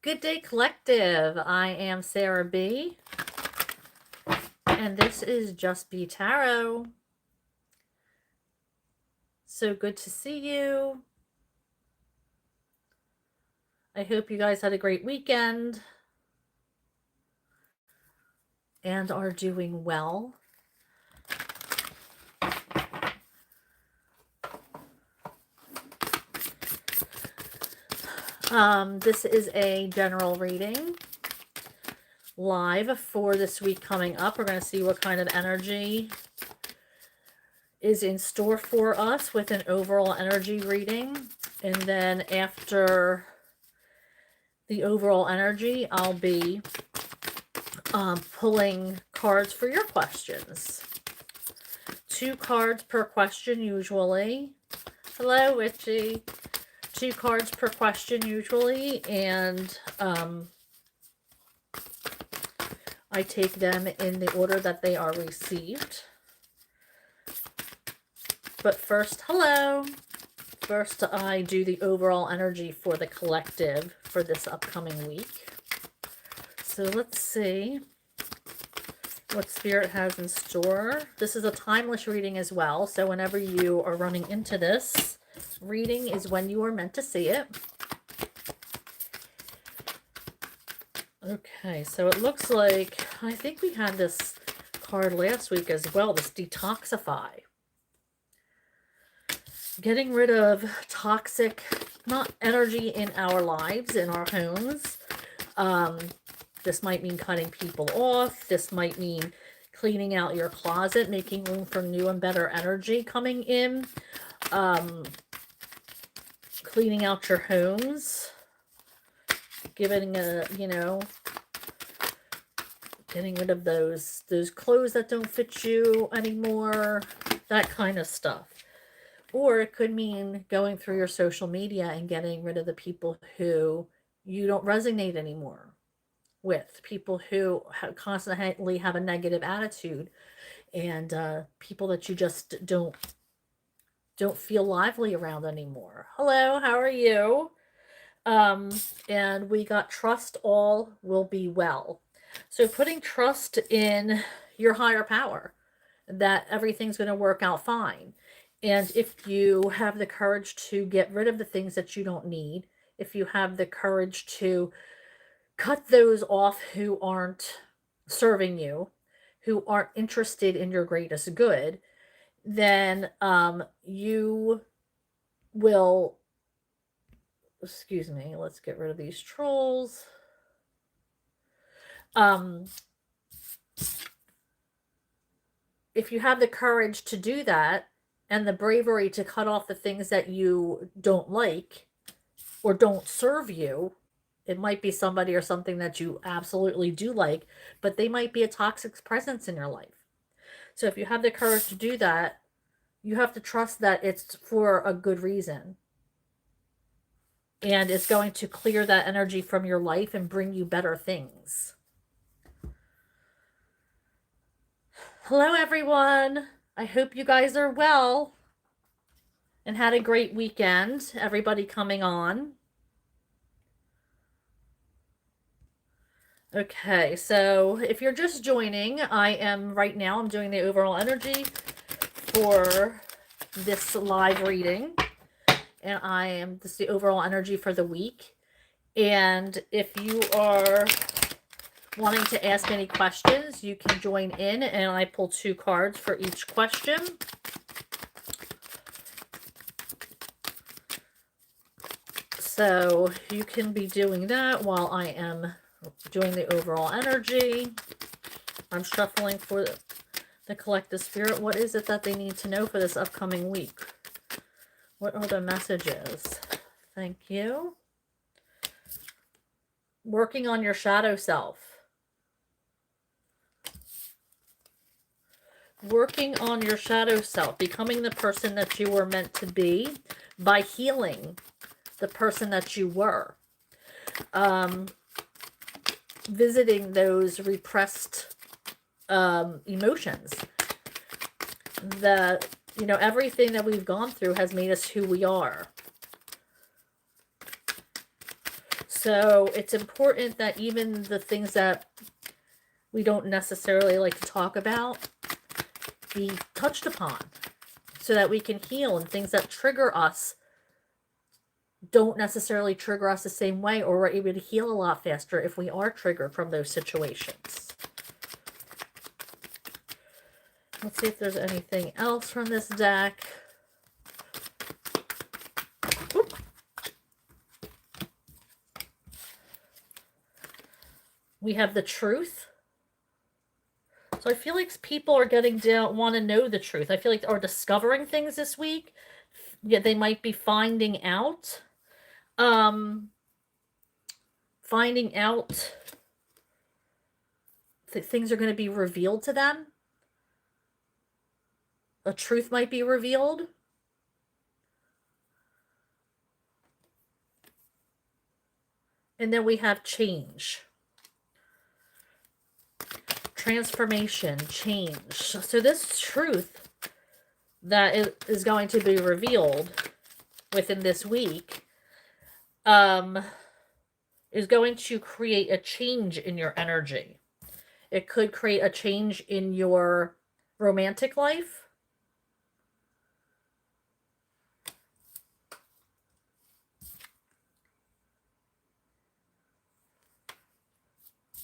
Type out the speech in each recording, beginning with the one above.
Good day, collective. I am Sarah B. And this is Just Be Tarot. So good to see you. I hope you guys had a great weekend and are doing well. This is a general reading live for this week coming up. We're going to see what kind of energy is in store for us with an overall energy reading. And then after the overall energy, I'll be pulling cards for your questions. 2 cards per question usually. Hello, Witchy. 2 cards per question usually, and I take them in the order that they are received. But first, hello. First, I do the overall energy for the collective for this upcoming week. So let's see what Spirit has in store. This is a timeless reading as well, so whenever you are running into this reading is when you are meant to see it. Okay, so it looks like, I think we had this card last week as well, this detoxify. Getting rid of toxic, not energy in our lives, in our homes. This might mean cutting people off. This might mean cleaning out your closet, making room for new and better energy coming in. Cleaning out your homes. Giving getting rid of those clothes that don't fit you anymore. That kind of stuff. Or it could mean going through your social media and getting rid of the people who you don't resonate anymore with. People who constantly have a negative attitude, and people that you just don't feel lively around anymore. Hello, how are you? And we got trust all will be well. So putting trust in your higher power, that everything's going to work out fine. And if you have the courage to get rid of the things that you don't need, if you have the courage to cut those off who aren't serving you, who aren't interested in your greatest good, then you will, excuse me, let's get rid of these trolls. If you have the courage to do that and the bravery to cut off the things that you don't like or don't serve you, it might be somebody or something that you absolutely do like, but they might be a toxic presence in your life. So if you have the courage to do that, you have to trust that it's for a good reason. And it's going to clear that energy from your life and bring you better things. Hello, everyone. I hope you guys are well and had a great weekend. Everybody coming on. Okay, so if you're just joining, I'm doing the overall energy for this live reading. And this is the overall energy for the week. And if you are wanting to ask any questions, you can join in, and I pull 2 cards for each question. So you can be doing that while I am doing the overall energy. I'm shuffling for the collective spirit. What is it that they need to know for this upcoming week? What are the messages? Thank you. Working on your shadow self. Working on your shadow self. Becoming the person that you were meant to be by healing the person that you were. Visiting those repressed emotions. Everything that we've gone through has made us who we are. So it's important that even the things that we don't necessarily like to talk about be touched upon so that we can heal, and things that trigger us don't necessarily trigger us the same way, or we're able to heal a lot faster if we are triggered from those situations. Let's see if there's anything else from this deck. Oop. We have the truth. So I feel like people are getting down, want to know the truth. I feel like are discovering things this week. Yeah, they might be finding out. Finding out that things are going to be revealed to them. A truth might be revealed. And then we have change. Transformation, change. So this truth that is going to be revealed within this week is going to create a change in your energy. It could create a change in your romantic life.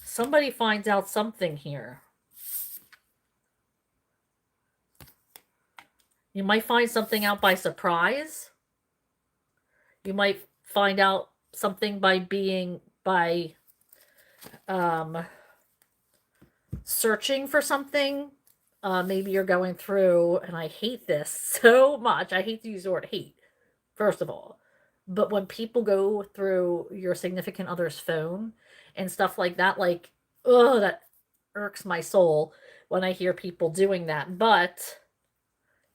Somebody finds out something here. You might find something out by surprise. You might find out something by searching for something. Maybe you're going through, and I hate this so much. I hate to use the word hate, first of all. But when people go through your significant other's phone and stuff like that, like, oh, that irks my soul when I hear people doing that. But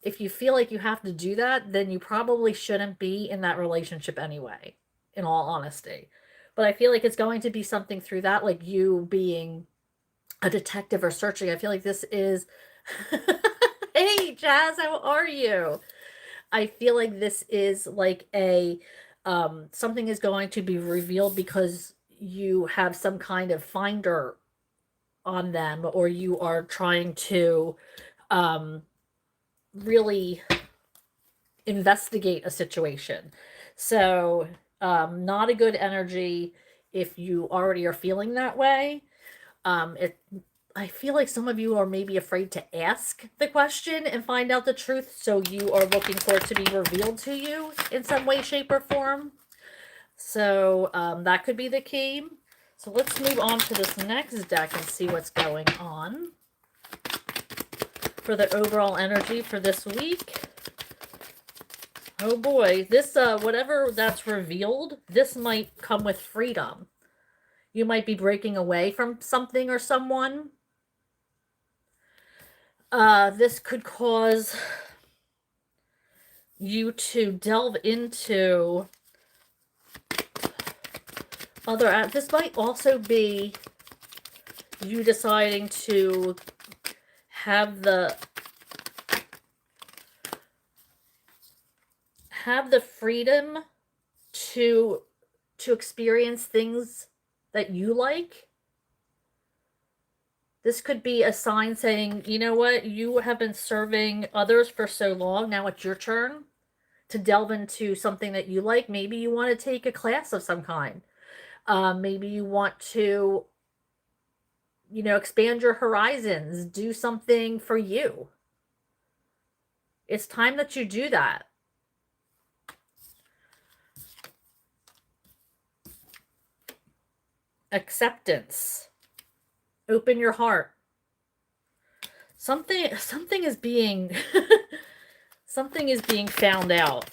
if you feel like you have to do that, then you probably shouldn't be in that relationship anyway, in all honesty. But I feel like it's going to be something through that, like you being a detective or searching. I feel like this is. Hey, Jazz, how are you? I feel like this is like a. Something is going to be revealed because you have some kind of finder on them, or you are trying to really investigate a situation. So, not a good energy if you already are feeling that way. I feel like some of you are maybe afraid to ask the question and find out the truth, so you are looking for it to be revealed to you in some way, shape, or form. So, that could be the key. So let's move on to this next deck and see what's going on for the overall energy for this week. Oh boy, this, whatever that's revealed, this might come with freedom. You might be breaking away from something or someone. This could cause you to delve into other, this might also be you deciding to have the freedom to experience things that you like. This could be a sign saying, you know what, you have been serving others for so long, now it's your turn to delve into something that you like. Maybe you want to take a class of some kind. Maybe you want to, expand your horizons, do something for you. It's time that you do that. Acceptance. Open your heart. Something is being something is being found out.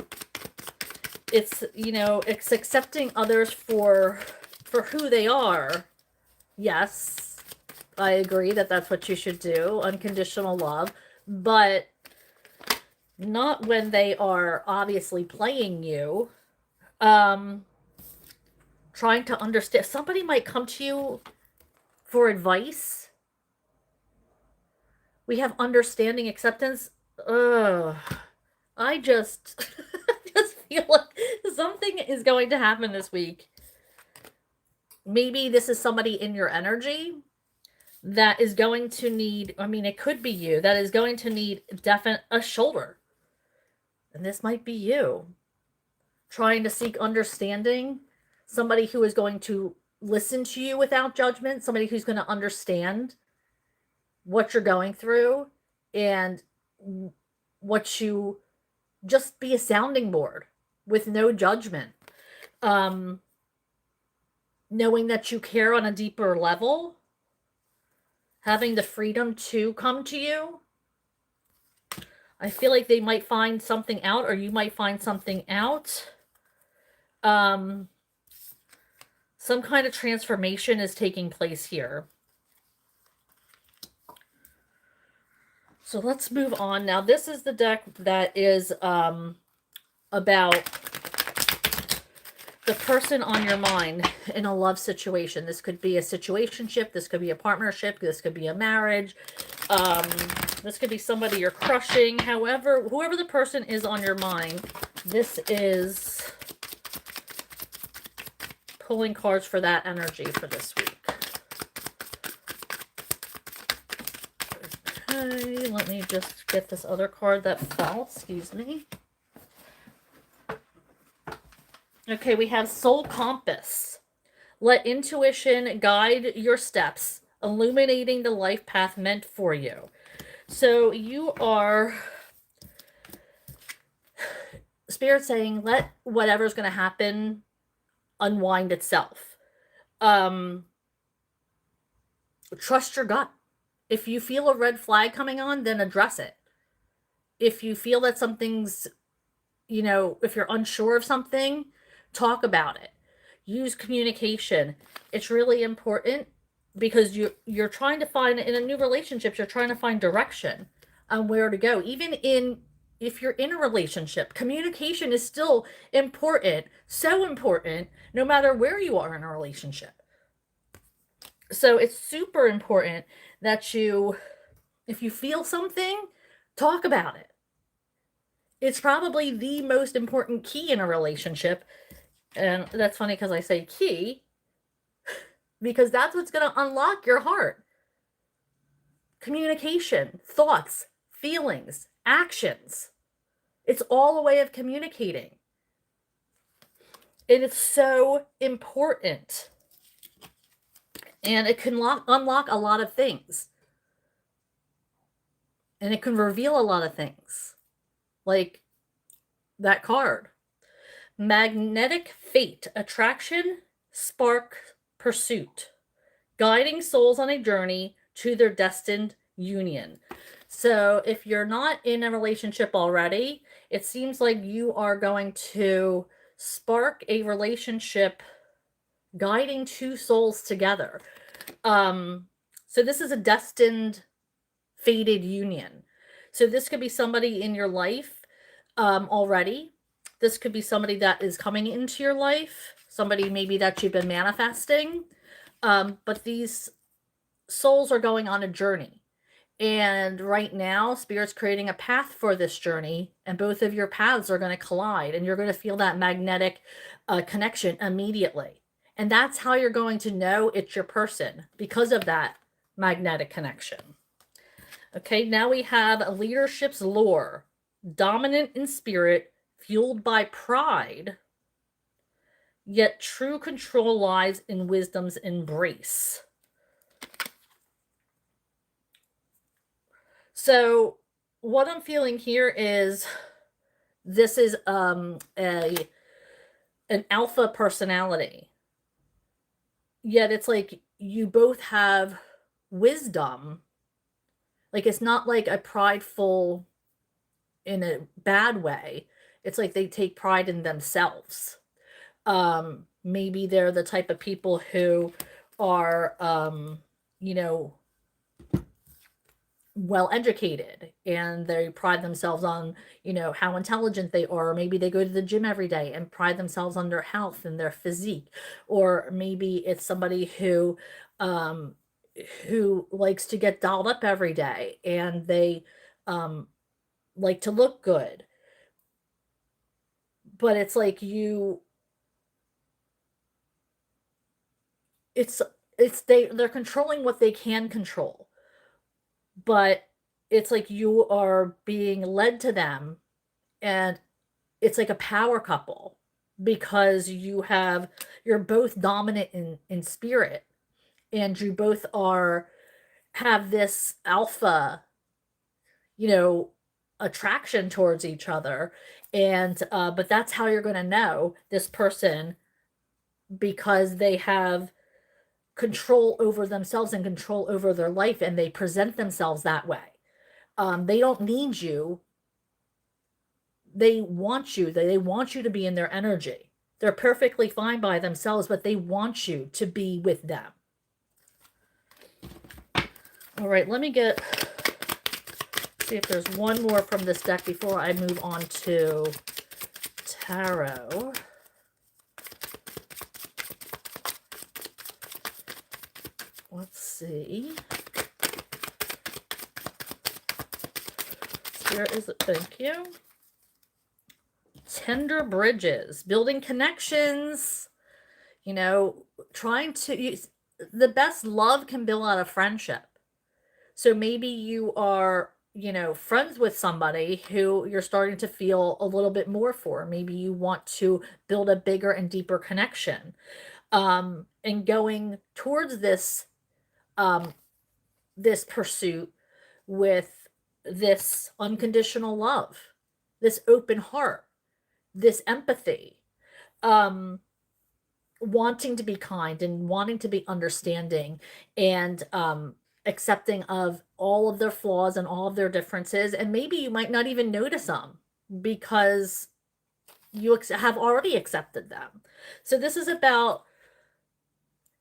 It's, it's accepting others for who they are. Yes, I agree that that's what you should do, unconditional love, but not when they are obviously playing you. Trying to understand. Somebody might come to you for advice. We have understanding, acceptance. I just just feel like something is going to happen this week maybe this is somebody in your energy that is going to need, I mean, it could be you, that is going to need a shoulder. And this might be you trying to seek understanding, somebody who is going to listen to you without judgment, somebody who's going to understand what you're going through and what you just be a sounding board with no judgment. Knowing that you care on a deeper level, having the freedom to come to you. I feel like they might find something out, or you might find something out. Some kind of transformation is taking place here. So let's move on. Now, this is the deck that is about the person on your mind in a love situation. This could be a situationship. This could be a partnership. This could be a marriage. This could be somebody you're crushing. However, whoever the person is on your mind, this is pulling cards for that energy for this week. Okay, let me just get this other card that fell. Excuse me. Okay, we have Soul Compass. Let intuition guide your steps, illuminating the life path meant for you. So you are, Spirit saying, let whatever's going to happen unwind itself. Trust your gut. If you feel a red flag coming on, then address it. If you feel that something's, if you're unsure of something, talk about it. Use communication. It's really important because you're trying to find, in a new relationship, you're trying to find direction on where to go. Even if you're in a relationship, communication is still important, so important, no matter where you are in a relationship. So it's super important that if you feel something, talk about it. It's probably the most important key in a relationship. And that's funny because I say key, because that's what's going to unlock your heart. Communication, thoughts, feelings, actions. It's all a way of communicating. And it's so important. And it can unlock a lot of things. And it can reveal a lot of things. Like that card. Magnetic fate, attraction, spark, pursuit. Guiding souls on a journey to their destined union. So if you're not in a relationship already, it seems like you are going to spark a relationship guiding two souls together. So this is a destined, fated union. So this could be somebody in your life already. This could be somebody that is coming into your life, somebody maybe that you've been manifesting. But these souls are going on a journey. And right now, Spirit's creating a path for this journey, and both of your paths are going to collide, and you're going to feel that magnetic connection immediately. And that's how you're going to know it's your person, because of that magnetic connection. Okay, now we have leadership's lore. Dominant in spirit, fueled by pride, yet true control lies in wisdom's embrace. So what I'm feeling here is this is an alpha personality. Yet it's like you both have wisdom. Like it's not like a prideful in a bad way. It's like they take pride in themselves. Maybe they're the type of people who are, well educated, and they pride themselves on, how intelligent they are. Or maybe they go to the gym every day and pride themselves on their health and their physique. Or maybe it's somebody who likes to get dolled up every day, and they like to look good. But it's like it's they're controlling what they can control, but it's like you are being led to them, and it's like a power couple because you're both dominant in spirit, and you both are have this alpha, you know, attraction towards each other. And but that's how you're going to know this person, because they have control over themselves and control over their life, and they present themselves that way. They don't need you. They want you. They want you to be in their energy. They're perfectly fine by themselves, but they want you to be with them. All right, let me see if there's one more from this deck before I move on to tarot. Let's see. Spirit is it? Thank you. Tender bridges, building connections, you know, trying to use the best love can build out of friendship. So maybe you are, you know, friends with somebody who you're starting to feel a little bit more for. Maybe you want to build a bigger and deeper connection. And going towards this pursuit with this unconditional love, this open heart, this empathy, um, wanting to be kind and wanting to be understanding, and accepting of all of their flaws and all of their differences. And maybe you might not even notice them because you have already accepted them. So this is about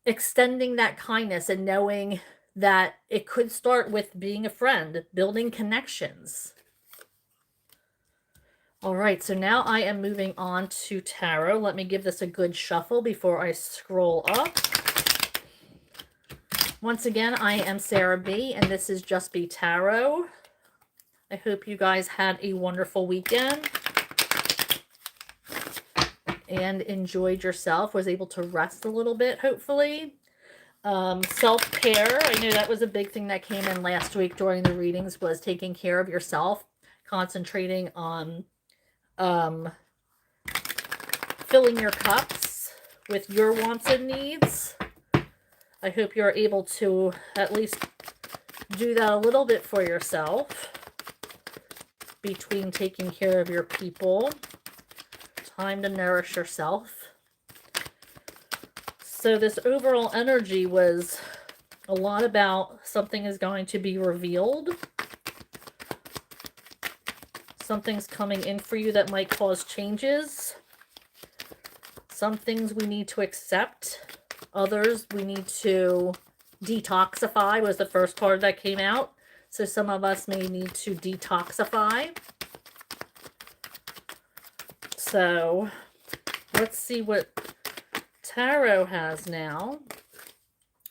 extending that kindness and knowing that it could start with being a friend, building connections. All right, so now I am moving on to tarot. Let me give this a good shuffle before I scroll up. Once again, I am Sarah B, and this is Just Be Tarot. I hope you guys had a wonderful weekend and enjoyed yourself, was able to rest a little bit, hopefully. Self-care, I know that was a big thing that came in last week during the readings, was taking care of yourself, concentrating on filling your cups with your wants and needs. I hope you're able to at least do that a little bit for yourself between taking care of your people. Time to nourish yourself. So this overall energy was a lot about something is going to be revealed. Something's coming in for you that might cause changes. Some things we need to accept. Others we need to detoxify, was the first card that came out. So some of us may need to detoxify. So let's see what tarot has now.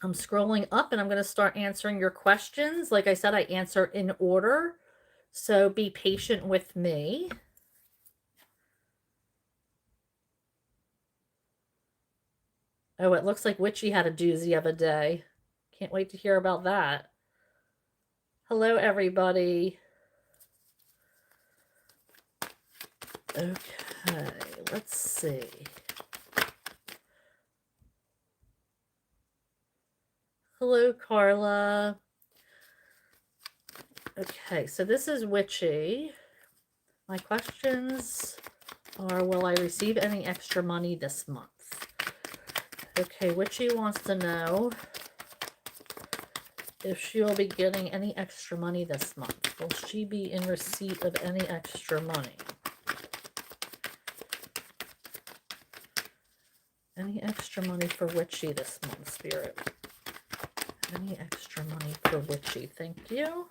I'm scrolling up and I'm going to start answering your questions. Like I said, I answer in order. So be patient with me. Oh, it looks like Witchy had a doozy of a day. Can't wait to hear about that. Hello, everybody. Okay, let's see. Hello, Carla. Okay, so this is Witchy. My questions are, will I receive any extra money this month? Okay, Witchy wants to know if she will be getting any extra money this month. Will she be in receipt of any extra money? Any extra money for Witchy this month, Spirit? Any extra money for Witchy? Thank you.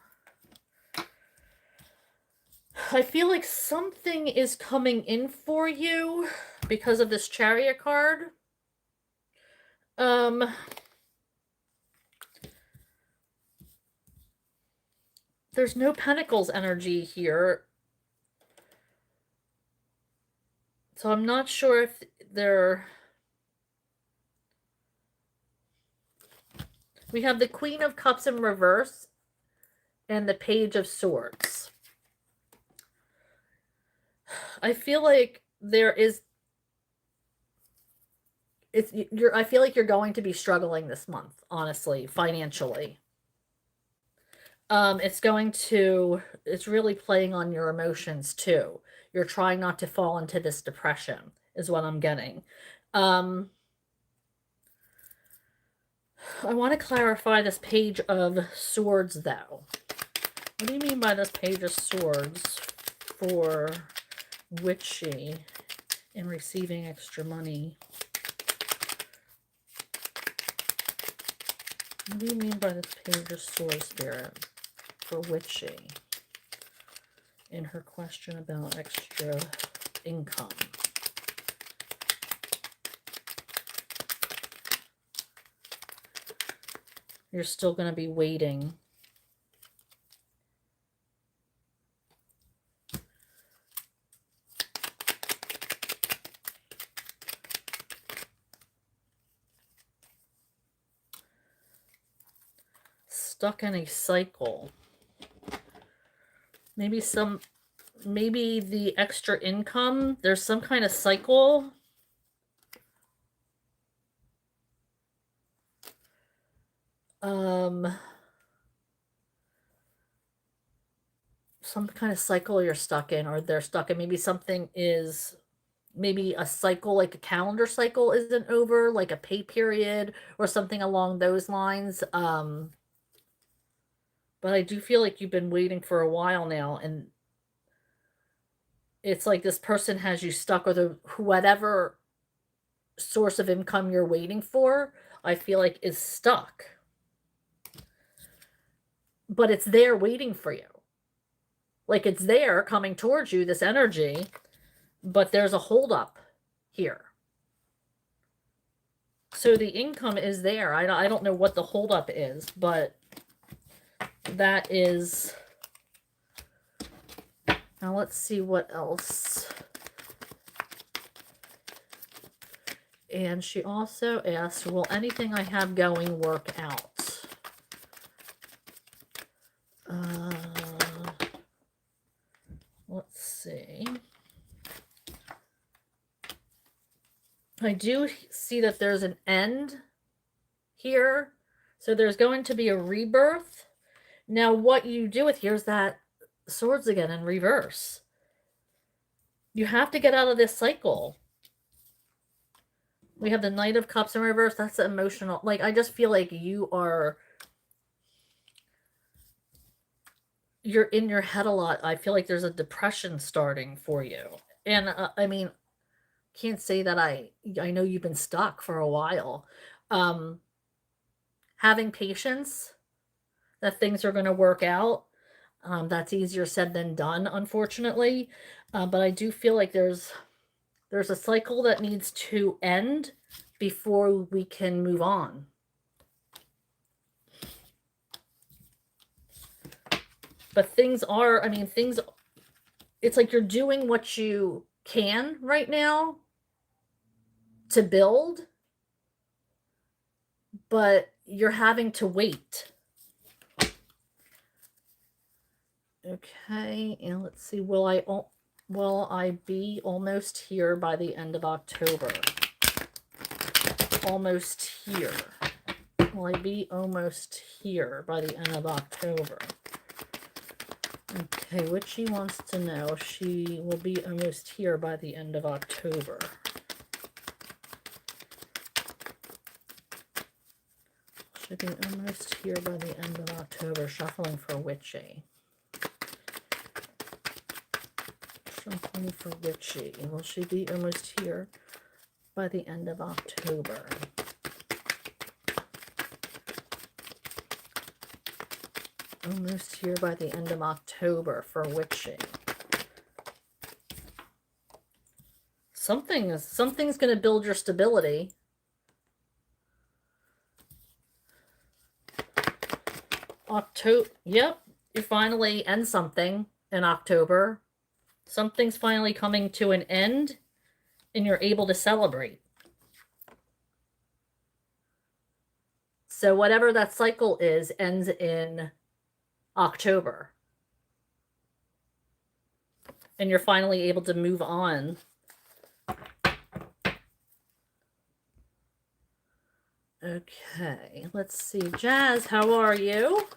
I feel like something is coming in for you because of this Chariot card. There's no Pentacles energy here. So I'm not sure if they're... We have the Queen of Cups in reverse and the Page of Swords. I feel like there is I feel like you're going to be struggling this month, honestly, financially. It's really playing on your emotions too. You're trying not to fall into this depression, is what I'm getting. I want to clarify this Page of Swords, though. What do you mean by this Page of Swords for witchy in receiving extra money? What do you mean by this Page of Swords, Spirit, for witchy in her question about extra income? You're still going to be waiting. Stuck in a cycle. Maybe the extra income, there's some kind of cycle. Some kind of cycle you're stuck in, or they're stuck in. Maybe a cycle, like a calendar cycle isn't over, like a pay period or something along those lines. But I do feel like you've been waiting for a while now, and it's like this person has you stuck, or whatever source of income you're waiting for, I feel like is stuck. But it's there waiting for you. Like it's there coming towards you, this energy, but there's a holdup here. So the income is there. I don't know what the holdup is, but that is... Now let's see what else. And she also asked, will anything I have going work out? Let's see. I do see that there's an end here. So there's going to be a rebirth. Now what you do with here's that swords again in reverse. You have to get out of this cycle. We have the Knight of Cups in reverse. That's emotional. Like, I just feel like you're in your head a lot. I feel like there's a depression starting for you. And I mean, can't say that I know you've been stuck for a while. Having patience that things are going to work out. That's easier said than done, unfortunately. But I do feel like there's a cycle that needs to end before we can move on. But it's like you're doing what you can right now to build, but you're having to wait. Okay, and let's see, will I be almost here by the end of October? Almost here. Will I be almost here by the end of October? Okay, what she wants to know, she will be almost here by the end of October. Should be almost here by the end of October. Shuffling for witchy. Shuffling for witchy. Will she be almost here by the end of October? Almost here by the end of October for witchy. Something's going to build your stability. Yep, you finally end something in October. Something's finally coming to an end, and you're able to celebrate. So whatever that cycle is ends in October. And you're finally able to move on. Okay, let's see. Jazz, how are you?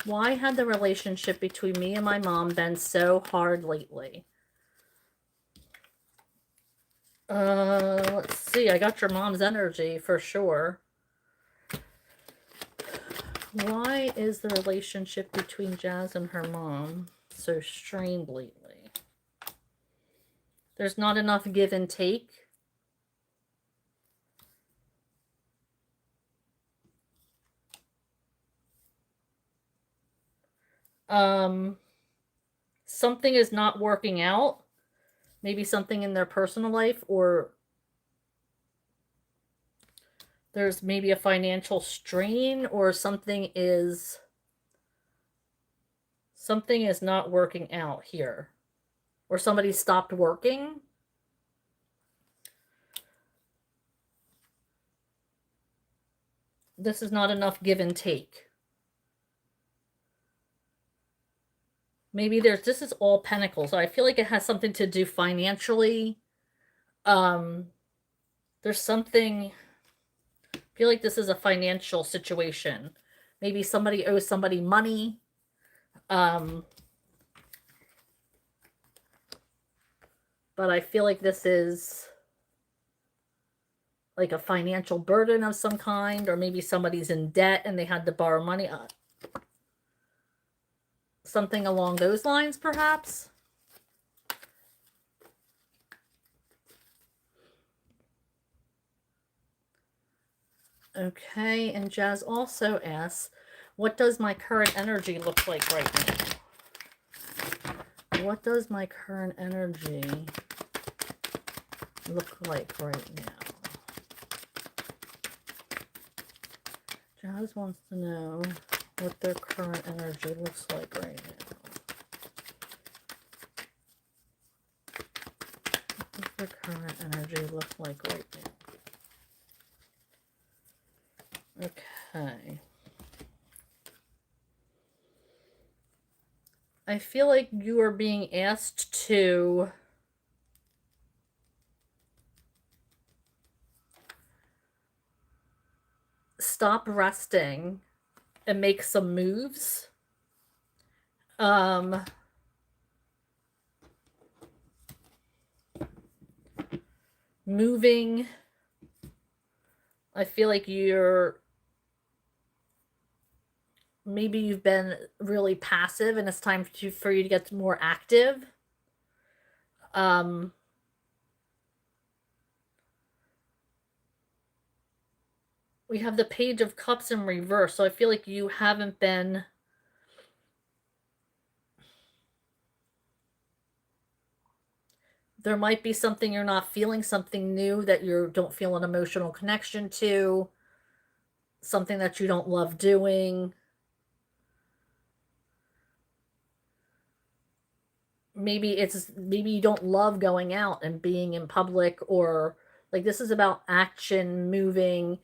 Why had the relationship between me and my mom been so hard lately? Let's see. I got your mom's energy for sure. Why is the relationship between Jazz and her mom so strained lately? There's not enough give and take. Something is not working out. Maybe something in their personal life, or there's maybe a financial strain, or something is not working out here, or somebody stopped working. This is not enough give and take. Maybe this is all pentacles. I feel like it has something to do financially. There's something, I feel like this is a financial situation. Maybe somebody owes somebody money. But I feel like this is like a financial burden of some kind, or maybe somebody's in debt and they had to borrow money. Something along those lines, perhaps. Okay, and Jazz also asks, what does my current energy look like right now? What does my current energy look like right now? Jazz wants to know what their current energy looks like right now. What does their current energy look like right now? Okay. I feel like you are being asked to stop resting and make some moves. Moving. I feel like maybe you've been really passive and it's time for you to get more active. We have the Page of Cups in reverse, so I feel like you haven't been there might be something you're not feeling, something new that you don't feel an emotional connection to, something that you don't love doing. Maybe you don't love going out and being in public, or like this is about action, moving.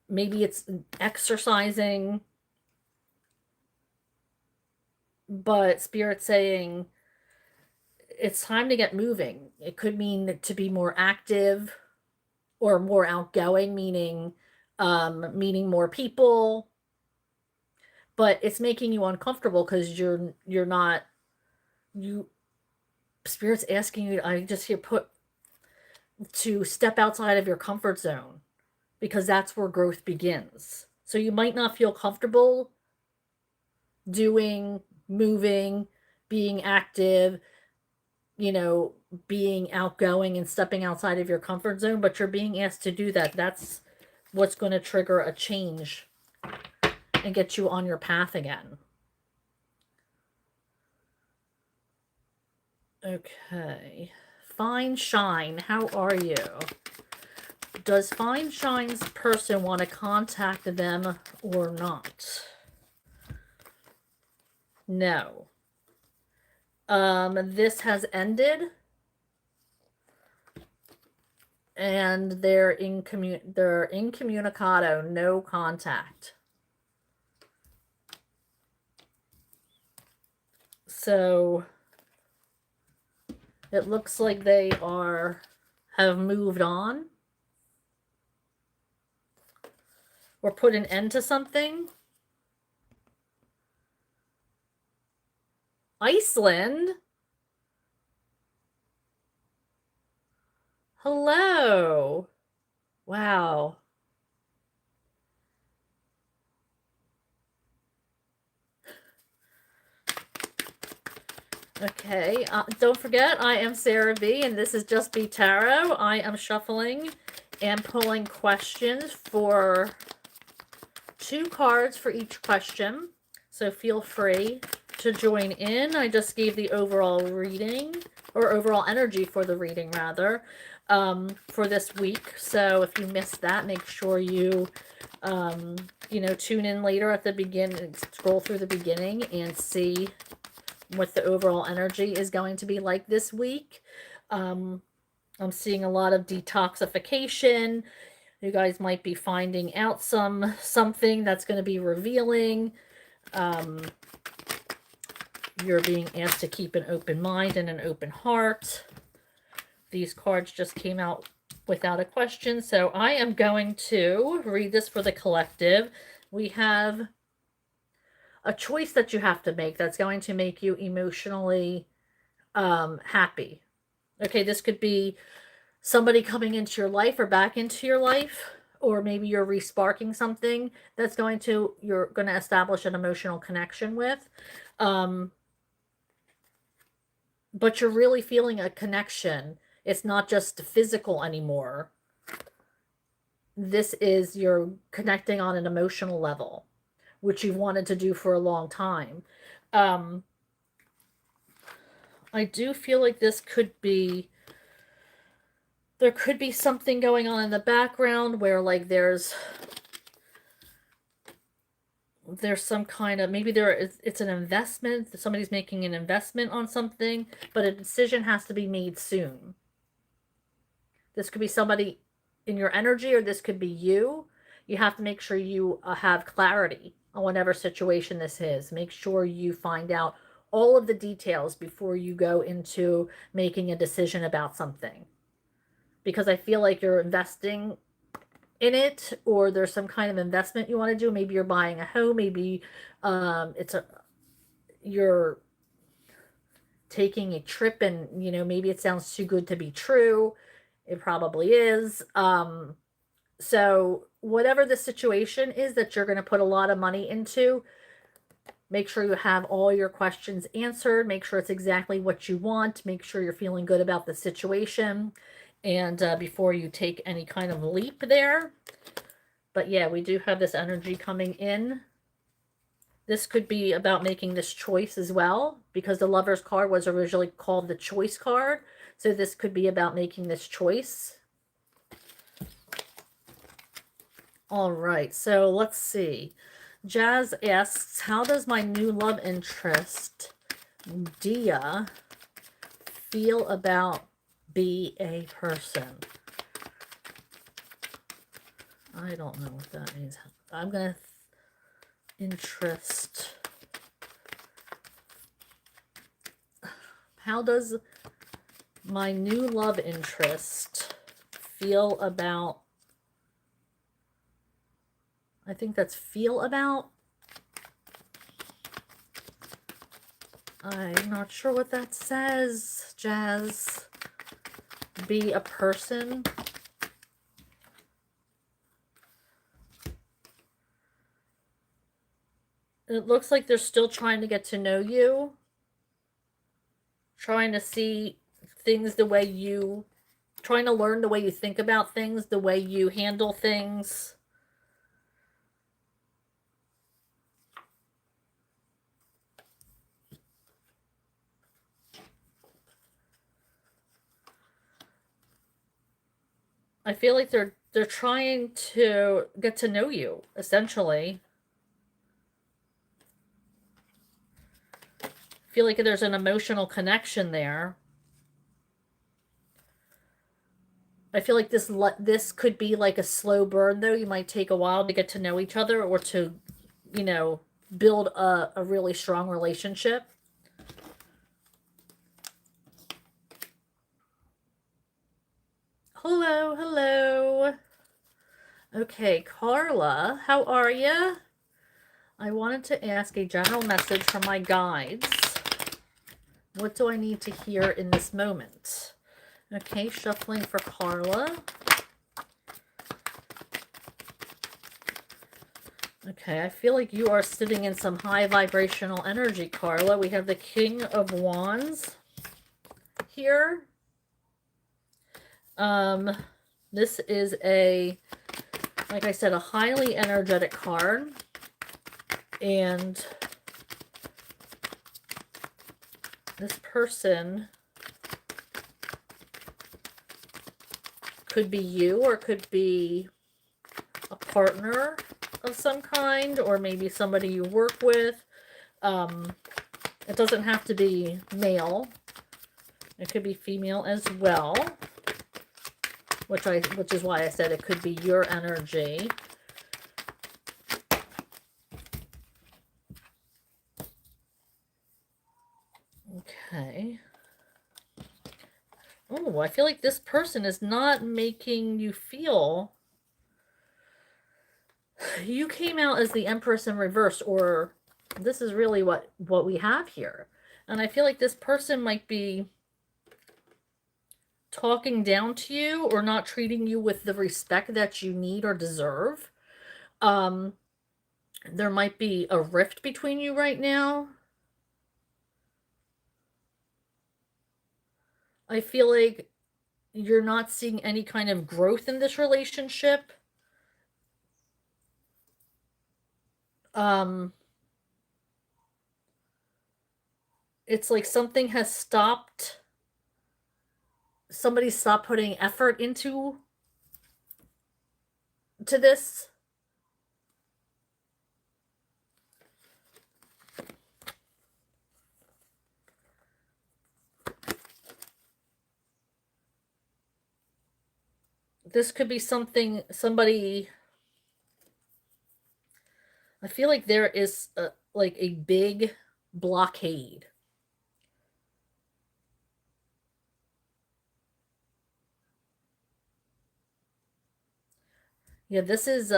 Maybe it's exercising. But Spirit's saying it's time to get moving. It could mean to be more active or more outgoing, meaning meeting more people. But it's making you uncomfortable because you're not you. Spirit's asking you. I just hear put to step outside of your comfort zone because that's where growth begins. So you might not feel comfortable doing, moving, being active, being outgoing and stepping outside of your comfort zone, but you're being asked to do that. That's what's going to trigger a change and get you on your path again. Okay. Fine Shine, how are you? Does Fine Shine's person want to contact them or not? No. This has ended. and they're incommunicado, no contact. So it looks like they have moved on or put an end to something. Iceland? Hello. Wow. Okay, don't forget, I am Sarah B, and this is Just Be Tarot. I am shuffling and pulling questions for 2 cards for each question, so feel free to join in. I just gave the overall reading, or overall energy for the reading, rather, for this week. So if you missed that, make sure you, tune in later at the beginning, scroll through the beginning, and see what the overall energy is going to be like this week. I'm seeing a lot of detoxification. You guys might be finding out something that's going to be revealing. You're being asked to keep an open mind and an open heart. These cards just came out without a question, so I am going to read this for the collective. We have a choice that you have to make that's going to make you emotionally happy. Okay, this could be somebody coming into your life or back into your life, or maybe you're resparking something that's you're going to establish an emotional connection with. But you're really feeling a connection. It's not just physical anymore. This is you're connecting on an emotional level, which you wanted to do for a long time. I do feel like there could be something going on in the background where like there's some kind of, maybe it's an investment, somebody's making an investment on something, but a decision has to be made soon. This could be somebody in your energy, or this could be you. You have to make sure you have clarity on whatever situation this is. Make sure you find out all of the details before you go into making a decision about something. Because I feel like you're investing in it, or there's some kind of investment you want to do. Maybe you're buying a home. Maybe you're taking a trip, and maybe it sounds too good to be true. It probably is. So whatever the situation is that you're going to put a lot of money into, make sure you have all your questions answered. Make sure it's exactly what you want. Make sure you're feeling good about the situation, and before you take any kind of leap there. But yeah, we do have this energy coming in. This could be about making this choice as well, because the Lover's card was originally called the Choice card. So this could be about making this choice. All right, so let's see. Jazz asks, how does my new love interest, Dia, feel about B.E.E person? I don't know what that means. I'm going to interest. How does my new love interest feel about, I think that's feel about. I'm not sure what that says, Jazz. Be a person. It looks like they're still trying to get to know you. Trying to see things the way you, trying to learn the way you think about things, the way you handle things. I feel like they're trying to get to know you, essentially. I feel like there's an emotional connection there. I feel like this could be like a slow burn, though. You might take a while to get to know each other or to, you know, build a really strong relationship. Hello, hello. Okay, Carla, how are you? I wanted to ask a general message from my guides. What do I need to hear in this moment? Okay, shuffling for Carla. Okay, I feel like you are sitting in some high vibrational energy, Carla. We have the King of Wands here. This is like I said, a highly energetic card. And this person could be you, or could be a partner of some kind, or maybe somebody you work with. It doesn't have to be male. It could be female as well, which is why I said it could be your energy. Okay. Oh, I feel like this person is not making you feel. You came out as the Empress in reverse, or this is really what we have here. And I feel like this person might be talking down to you or not treating you with the respect that you need or deserve. There might be a rift between you right now. I feel like you're not seeing any kind of growth in this relationship. It's like something has stopped. Somebody stopped putting effort into this. This could be somebody. I feel like there is like a big blockade. Yeah, this is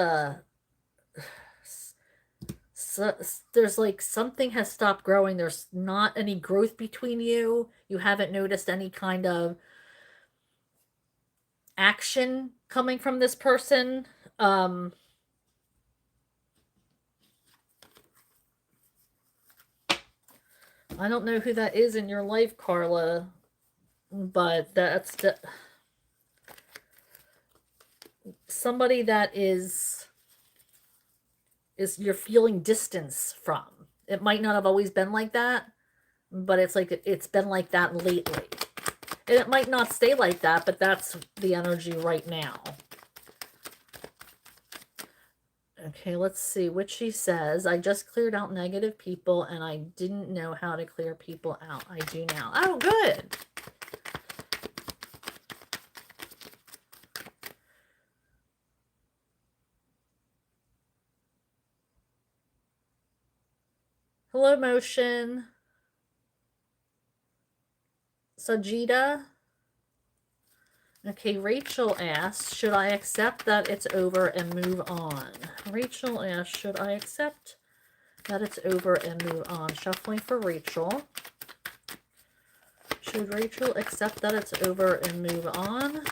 there's like something has stopped growing. There's not any growth between you. You haven't noticed any kind of action coming from this person. I don't know who that is in your life, Carla, but that's somebody that is you're feeling distance from. It might not have always been like that, but it's like it's been like that lately. And it might not stay like that, but that's the energy right now. Okay, let's see what she says. I just cleared out negative people, and I didn't know how to clear people out. I do now. Oh, good. Hello, Motion. Sajida. Okay, Rachel asks, should I accept that it's over and move on? Rachel asks, should I accept that it's over and move on? Shuffling for Rachel. Should Rachel accept that it's over and move on?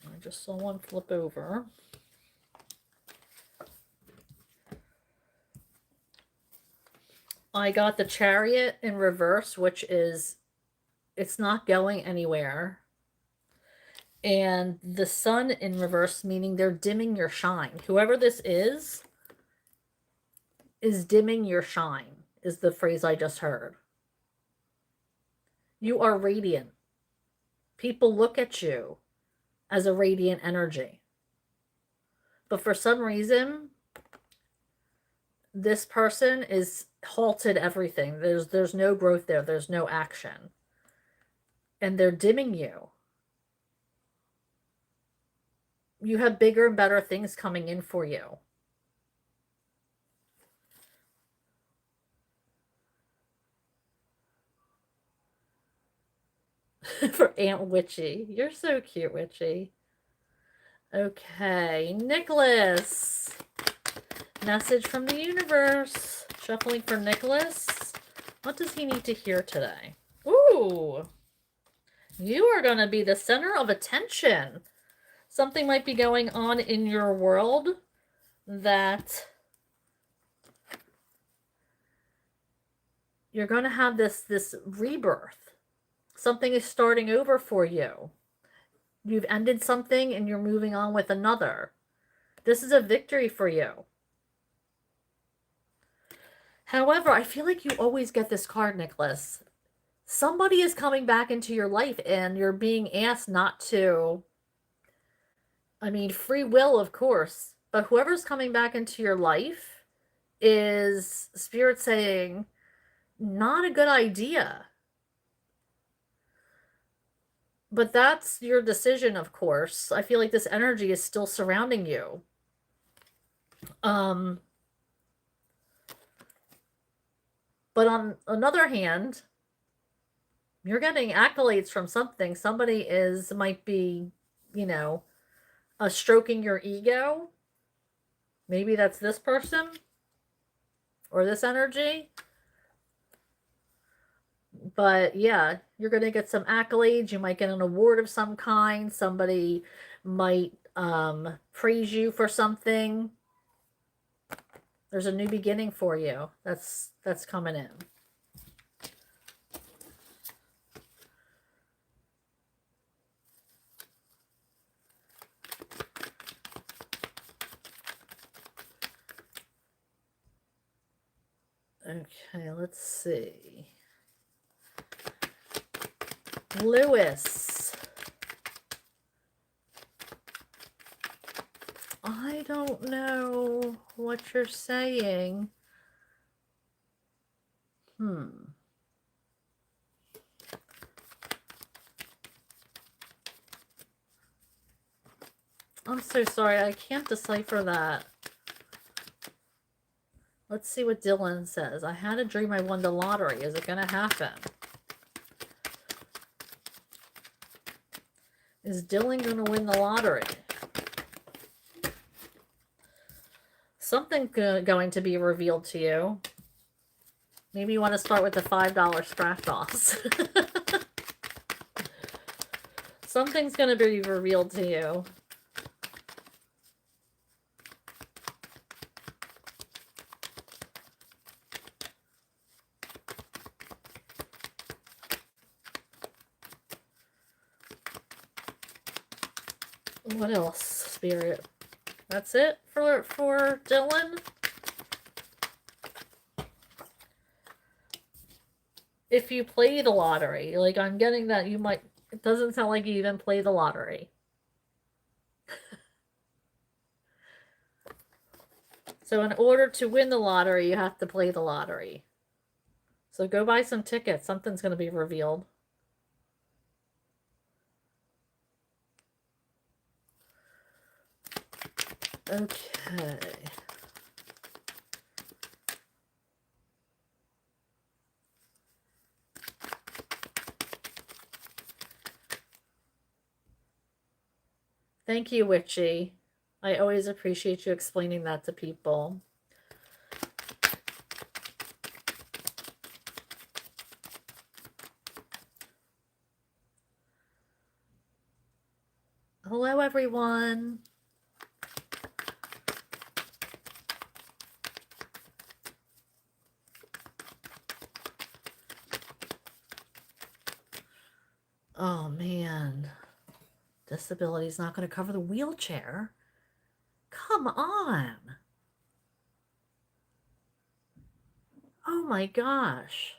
I just saw one flip over. I got the Chariot in reverse, which is, it's not going anywhere. And the Sun in reverse, meaning they're dimming your shine. Whoever this is dimming your shine, is the phrase I just heard. You are radiant. People look at you as a radiant energy. But for some reason, this person is halted everything. There's no growth there. There's no action. And they're dimming you. You have bigger and better things coming in for you. For Aunt Witchy. You're so cute, Witchy. Okay, Nicholas. Message from the universe. Shuffling for Nicholas. What does he need to hear today? Ooh. You are going to be the center of attention. Something might be going on in your world that you're going to have this rebirth. Something is starting over for you. You've ended something and you're moving on with another. This is a victory for you. However, I feel like you always get this card, Nicholas. Somebody is coming back into your life and you're being asked not to. I mean, free will, of course. But whoever's coming back into your life is Spirit saying, not a good idea. But that's your decision, of course. I feel like this energy is still surrounding you. But on another hand, you're getting accolades from something. Somebody might be, stroking your ego. Maybe that's this person or this energy. But yeah, you're going to get some accolades. You might get an award of some kind. Somebody might praise you for something. There's a new beginning for you. That's coming in. Okay, let's see. Lewis. I don't know what you're saying. I'm so sorry. I can't decipher that. Let's see what Dylan says. I had a dream I won the lottery. Is it going to happen? Is Dylan going to win the lottery? Something's going to be revealed to you. Maybe you want to start with the $5 scratch offs. Something's going to be revealed to you. What else, Spirit? That's it for Dylan? If you play the lottery, like I'm getting that you might, it doesn't sound like you even play the lottery. So in order to win the lottery, you have to play the lottery. So go buy some tickets. Something's going to be revealed. Okay. Thank you, Witchy. I always appreciate you explaining that to people. Hello, everyone. Oh, man. Disability is not going to cover the wheelchair. Come on. Oh, my gosh.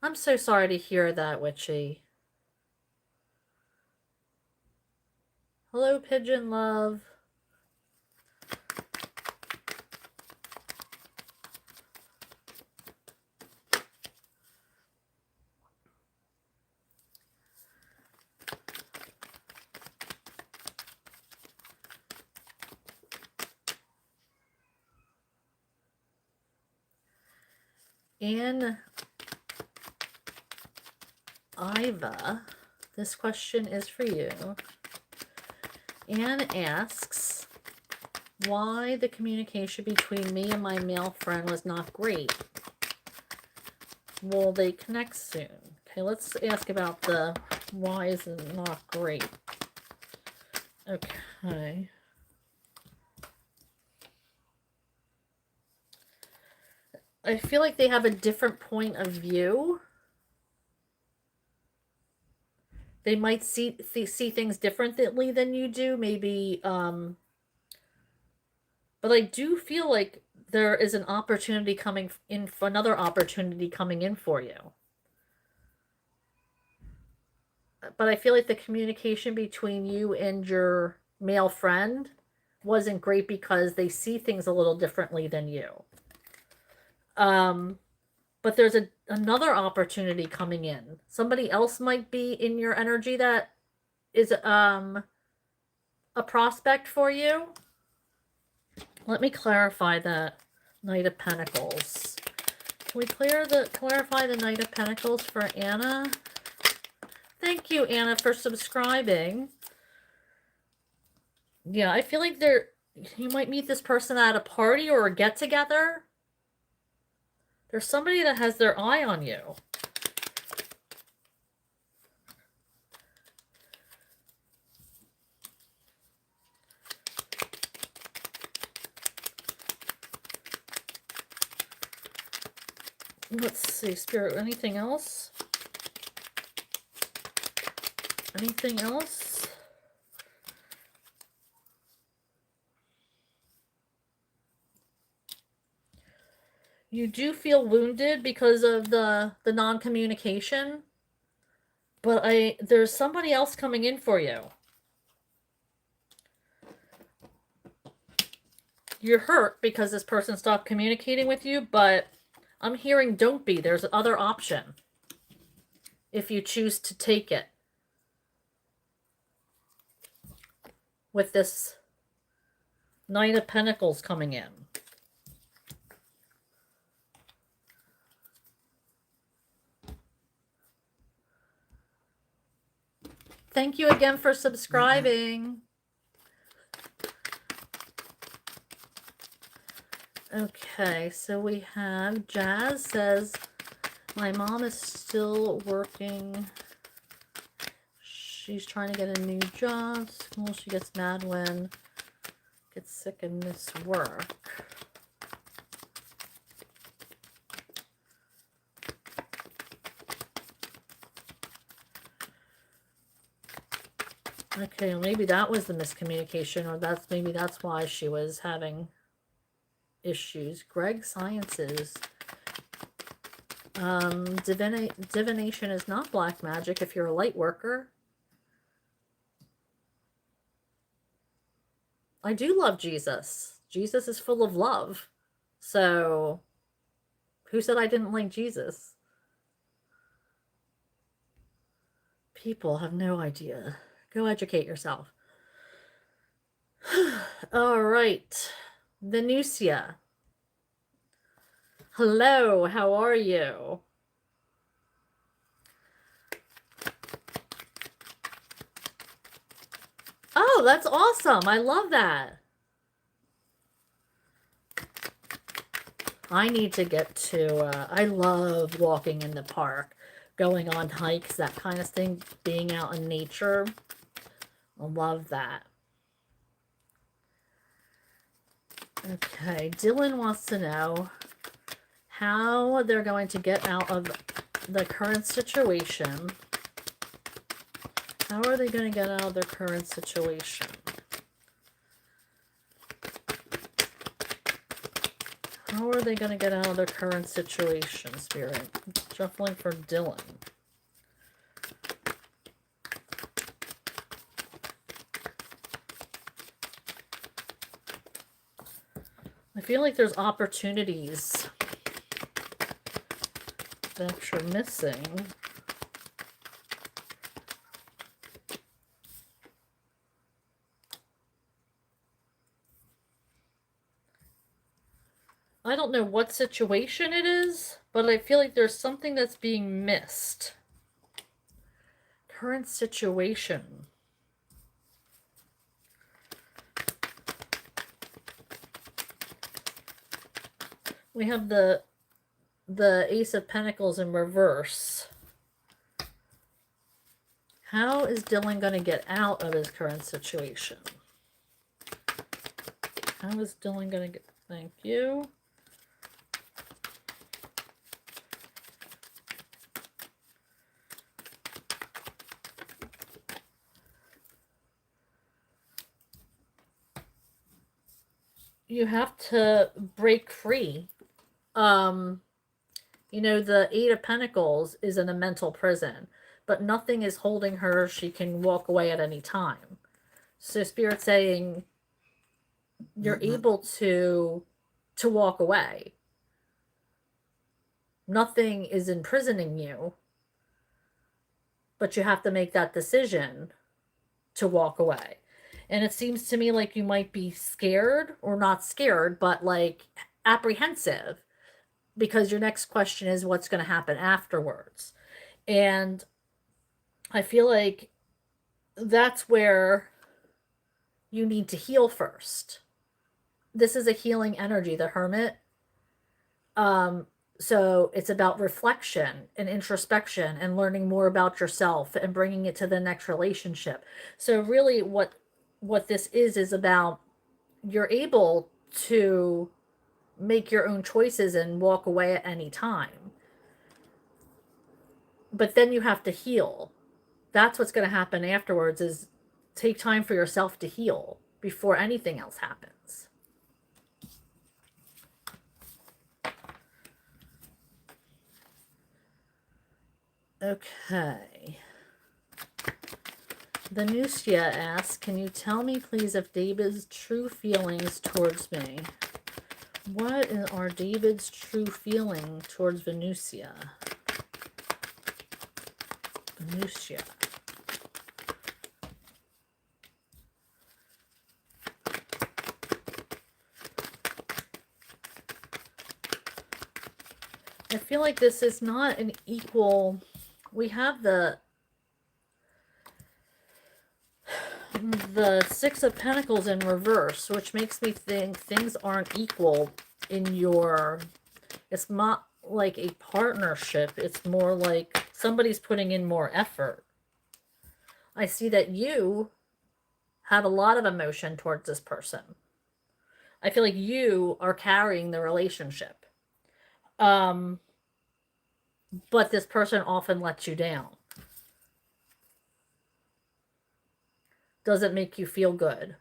I'm so sorry to hear that, Witchy. Hello, Pigeon Love. And Iva, this question is for you. Anne asks, why the communication between me and my male friend was not great. Will they connect soon? Okay, let's ask about the why is it not great. Okay. I feel like they have a different point of view. They might see things differently than you do, maybe. But I do feel like there is an opportunity coming in, for another opportunity coming in for you. But I feel like the communication between you and your male friend wasn't great because they see things a little differently than you. But there's another opportunity coming in. Somebody else might be in your energy that is a prospect for you. Let me clarify the Knight of Pentacles. Can we clarify the Knight of Pentacles for Anna? Thank you, Anna, for subscribing. Yeah, I feel like you might meet this person at a party or a get-together. There's somebody that has their eye on you. Let's see, Spirit, anything else? Anything else? You do feel wounded because of the non-communication, but there's somebody else coming in for you. You're hurt because this person stopped communicating with you, but I'm hearing don't be. There's another option if you choose to take it. With this Knight of Pentacles coming in. Thank you again for subscribing. Okay, so we have Jazz says, my mom is still working. She's trying to get a new job. School, she gets mad when gets sick and miss work. Okay, well, maybe that was the miscommunication, or maybe that's why she was having issues. Greg Sciences. Divination is not black magic if you're a light worker. I do love Jesus. Jesus is full of love. So, who said I didn't like Jesus? People have no idea. Go educate yourself. All right. Venusia. Hello, how are you? Oh, that's awesome. I love that. I need to get to, I love walking in the park, going on hikes, that kind of thing, being out in nature. I love that. Okay, Dylan wants to know how they're going to get out of the current situation. How are they going to get out of their current situation? How are they going to get out of their current situation, Spirit? Shuffling for Dylan. I feel like there's opportunities that you're missing. I don't know what situation it is, but I feel like there's something that's being missed. Current situation. We have the Ace of Pentacles in reverse. How is Dylan going to get out of his current situation? How is Dylan going to get... Thank you. You have to break free. You know, the Eight of Pentacles is in a mental prison, but nothing is holding her. She can walk away at any time. So Spirit's saying you're able to walk away. Nothing is imprisoning you, but you have to make that decision to walk away. And it seems to me like you might be scared, or not scared, but like apprehensive, because your next question is what's going to happen afterwards. And I feel like that's where you need to heal first. This is a healing energy, the Hermit. So it's about reflection and introspection and learning more about yourself and bringing it to the next relationship. So really what this is about, you're able to make your own choices and walk away at any time. But then you have to heal. That's what's going to happen afterwards, is take time for yourself to heal before anything else happens. Okay. The Venusia asks, can you tell me please of David's true feelings towards me? What are David's true feelings towards Venusia? Venusia. I feel like this is not an equal... We have the Six of Pentacles in reverse, which makes me think things aren't equal in your... It's not like a partnership. It's more like somebody's putting in more effort. I see that you have a lot of emotion towards this person. I feel like you are carrying the relationship. But this person often lets you down. Doesn't make you feel good.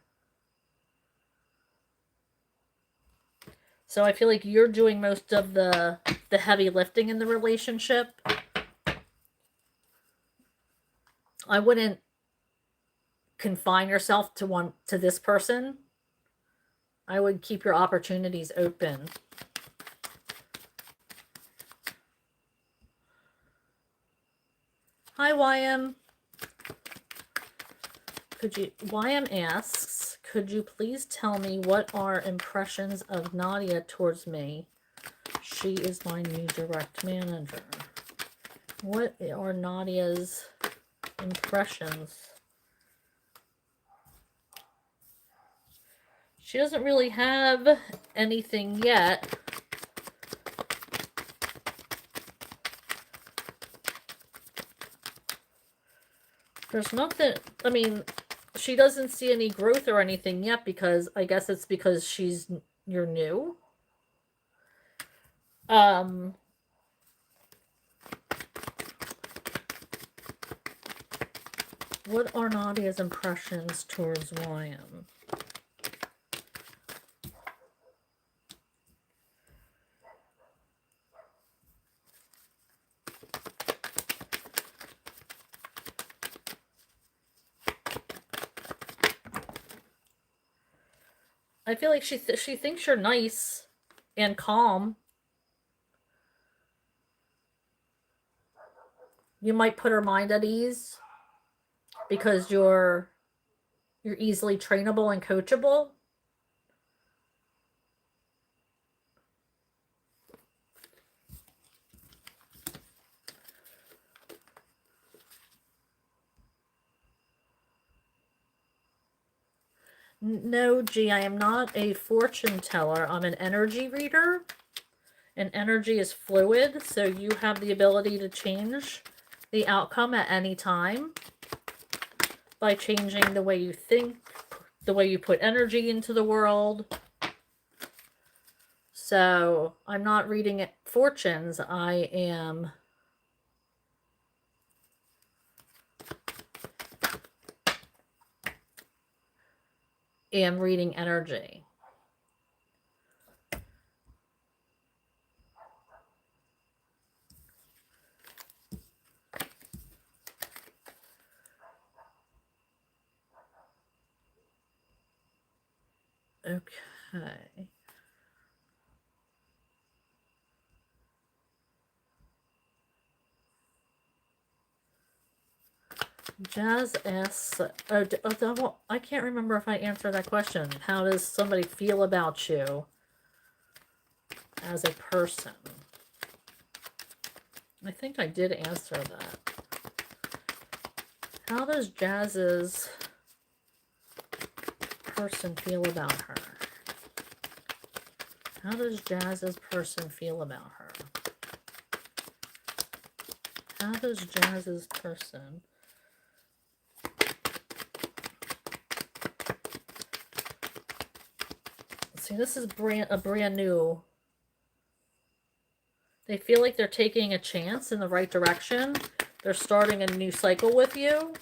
So I feel like you're doing most of the heavy lifting in the relationship. I wouldn't confine yourself to this person. I would keep your opportunities open. Hi, YM. YM asks, could you please tell me what are impressions of Nadia towards me? She is my new direct manager. What are Nadia's impressions? She doesn't really have anything yet. There's nothing, I mean, she doesn't see any growth or anything yet, because I guess it's because you're new. What are Nadia's impressions towards YM? I feel like she thinks you're nice and calm. You might put her mind at ease because you're easily trainable and coachable. No, G, I am not a fortune teller. I'm an energy reader. And energy is fluid, so you have the ability to change the outcome at any time by changing the way you think, the way you put energy into the world. So I'm not reading fortunes. I am reading energy. Okay. Jazz asks, I can't remember if I answered that question. How does somebody feel about you as a person? I think I did answer that. How does Jazz's person feel about her? How does Jazz's person feel about her? How does Jazz's person... See, this is a brand new... They feel like they're taking a chance in the right direction. They're starting a new cycle with you.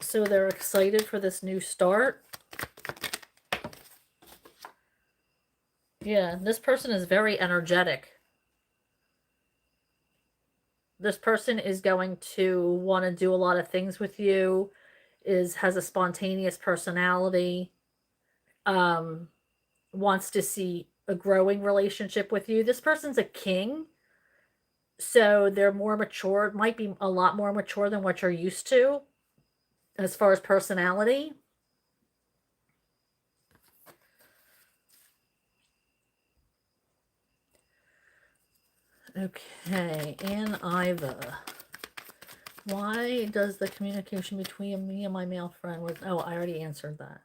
So they're excited for this new start. Yeah, this person is very energetic. This person is going to want to do a lot of things with you, has a spontaneous personality, wants to see a growing relationship with you. This person's a king, so they're more mature, might be a lot more mature than what you're used to as far as personality. Okay, Ann Iva. Why does the communication between me and my male friend was... Oh, I already answered that.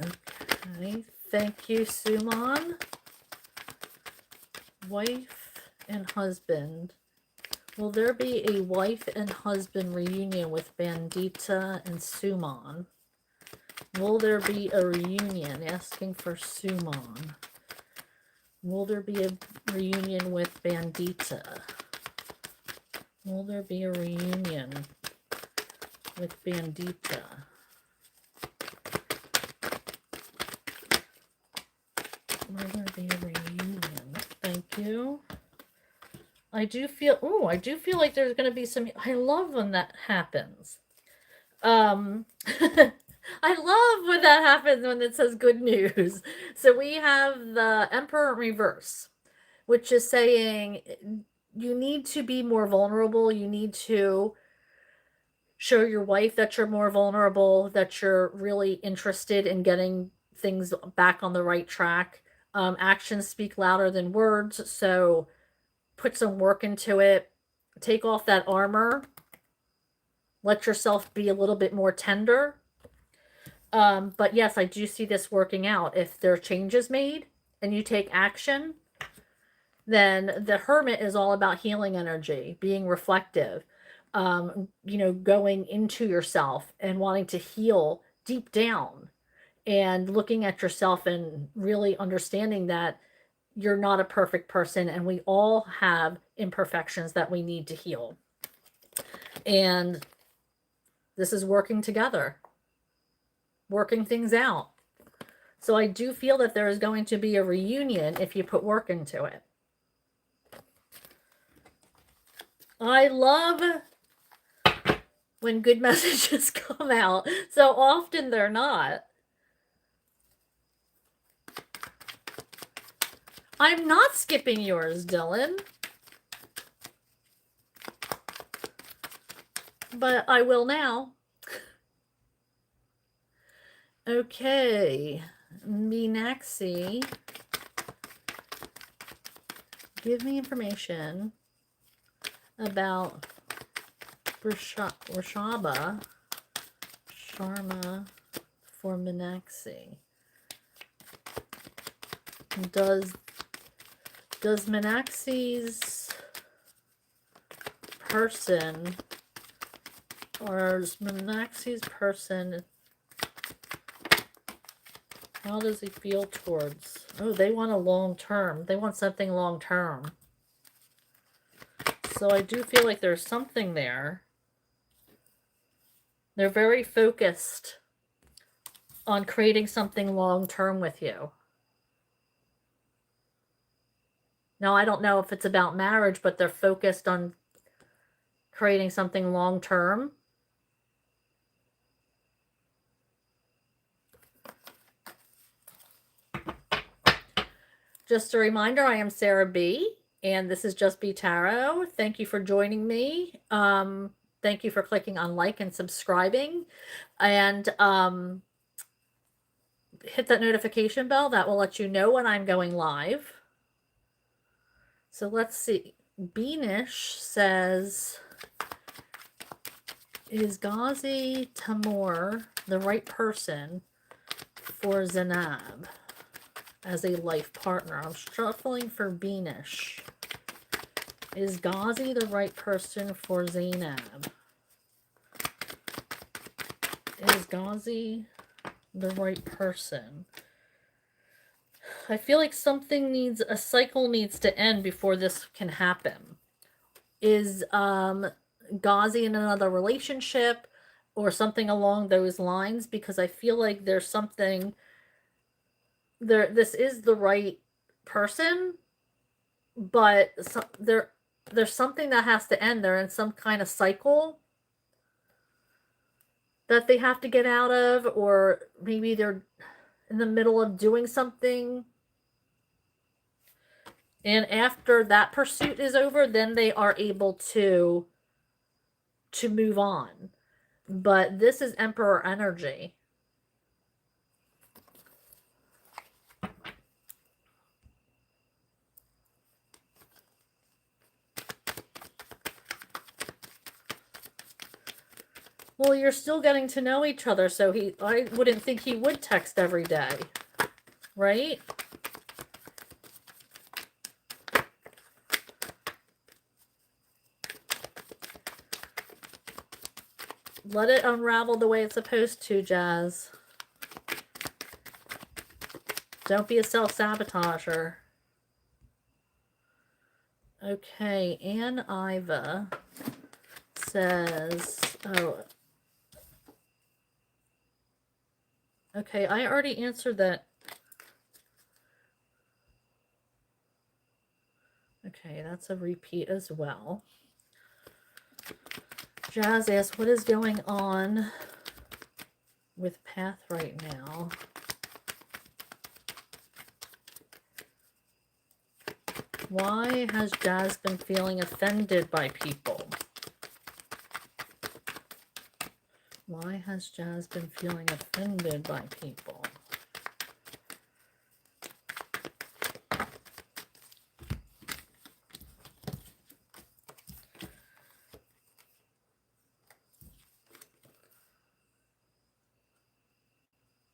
Okay, thank you, Suman. Wife and husband. Will there be a wife and husband reunion with Bandita and Suman? Will there be a reunion? Asking for Suman. Will there be a reunion with Bandita? Will there be a reunion with Bandita? Will there be a reunion? Thank you. I do feel like there's going to be some... I love when that happens. I love when that happens, when it says good news. So we have the Emperor in reverse, which is saying you need to be more vulnerable. You need to show your wife that you're more vulnerable, that you're really interested in getting things back on the right track. Actions speak louder than words, so put some work into it. Take off that armor. Let yourself be a little bit more tender. But yes, I do see this working out. If there are changes made and you take action, then the Hermit is all about healing energy, being reflective, going into yourself and wanting to heal deep down and looking at yourself and really understanding that you're not a perfect person and we all have imperfections that we need to heal. And this is working together, working things out. So I do feel that there is going to be a reunion if you put work into it. I love when good messages come out. So often they're not. I'm not skipping yours, Dylan. But I will now. Okay. Meenaxi. Give me information about Sharma for Meenakshi. Does Meenakshi's person, or is Meenakshi's person, how does he feel towards? Oh, they want a long term. They want something long term. So I do feel like there's something there. They're very focused on creating something long term with you. Now, I don't know if it's about marriage, but they're focused on creating something long term. Just a reminder, I am Sarah B, and this is Just Be Tarot. Thank you for joining me. Thank you for clicking on like and subscribing. And hit that notification bell. That will let you know when I'm going live. So let's see. Beenish says, is Ghazi Tamur the right person for Zainab as a life partner? I'm shuffling for Beenish. Is Ghazi the right person for Zainab? Is Ghazi the right person? I feel like a cycle needs to end before this can happen. Is Ghazi in another relationship or something along those lines? Because I feel like there's something there. This is the right person, but there's something that has to end. They're in some kind of cycle that they have to get out of, or maybe they're in the middle of doing something. And after that pursuit is over, then they are able to move on. But this is Emperor energy. Well, you're still getting to know each other, so I wouldn't think he would text every day, right? Let it unravel the way it's supposed to, Jazz. Don't be a self-sabotager. Okay, Ann Iva says, oh, okay, I already answered that. Okay, that's a repeat as well. Jazz asks, what is going on with Path right now? Why has Jazz been feeling offended by people? Why has Jazz been feeling offended by people?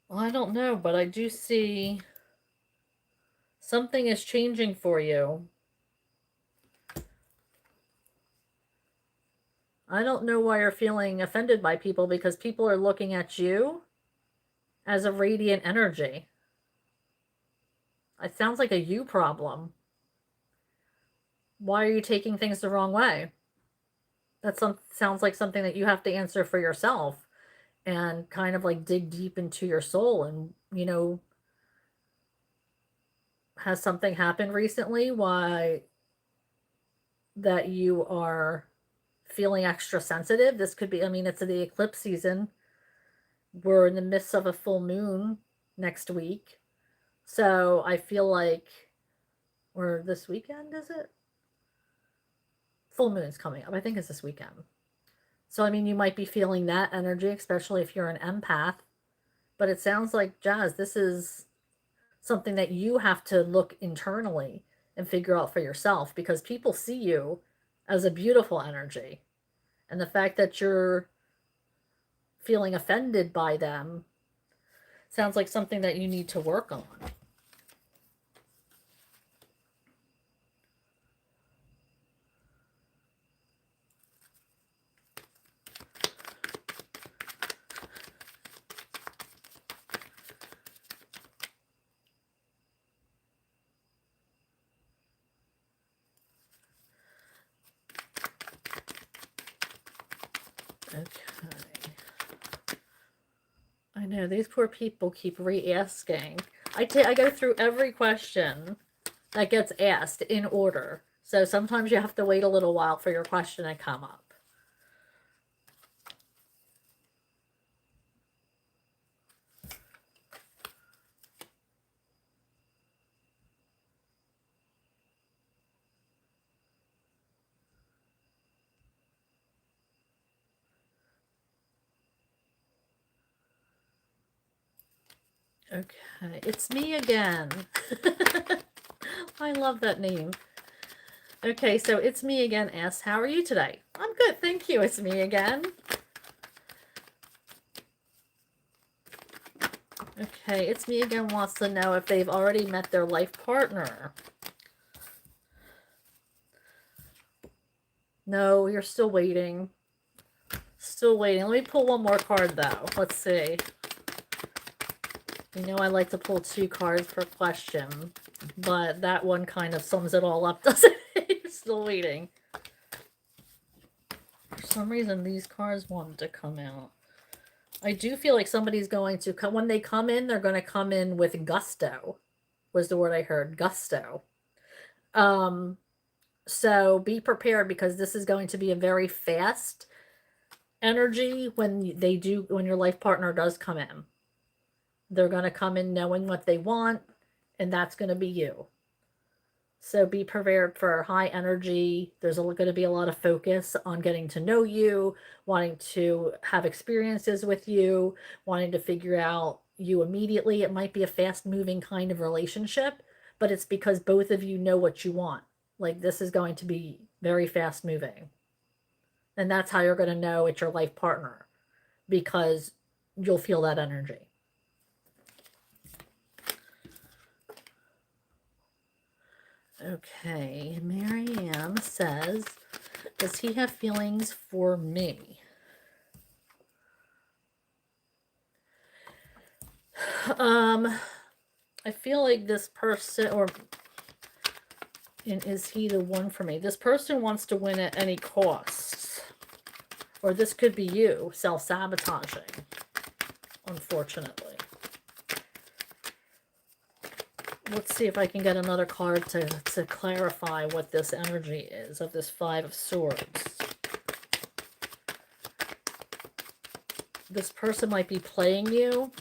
Well, I don't know, but I do see something is changing for you. I don't know why you're feeling offended by people, because people are looking at you as a radiant energy. It sounds like a you problem. Why are you taking things the wrong way? That sounds like something that you have to answer for yourself and kind of like dig deep into your soul. And, you know, has something happened recently why that you are feeling extra sensitive? This could be, I mean, it's the eclipse season. We're in the midst of a full moon next week. So I feel like, or this weekend, is it? Full moon's coming up. I think it's this weekend. So, I mean, you might be feeling that energy, especially if you're an empath. But it sounds like, Jazz, this is something that you have to look internally and figure out for yourself, because people see you as a beautiful energy. And the fact that you're feeling offended by them sounds like something that you need to work on. Okay. I know, these poor people keep re-asking. I go through every question that gets asked in order. So sometimes you have to wait a little while for your question to come up. Okay, it's me again. I love that name. Okay, so it's me again asks, how are you today? I'm good, thank you. It's me again. Okay, it's me again wants to know if they've already met their life partner. No, you're still waiting. Still waiting. Let me pull one more card though. Let's see. You know I like to pull 2 cards per question, but that one kind of sums it all up, doesn't it? You're still waiting. For some reason, these cards wanted to come out. I do feel like somebody's going to come. When they come in, they're going to come in with gusto, was the word I heard. Gusto. So be prepared, because this is going to be a very fast energy when your life partner does come in. They're going to come in knowing what they want, and that's going to be you. So be prepared for high energy. There's going to be a lot of focus on getting to know you, wanting to have experiences with you, wanting to figure out you immediately. It might be a fast-moving kind of relationship, but it's because both of you know what you want. Like, this is going to be very fast-moving. And that's how you're going to know it's your life partner, because you'll feel that energy. Okay, Marianne says, does he have feelings for me? I feel like this person, and is he the one for me? This person wants to win at any cost. Or this could be you self-sabotaging, unfortunately. Let's see if I can get another card to clarify what this energy is of this 5 of Swords. This person might be playing you.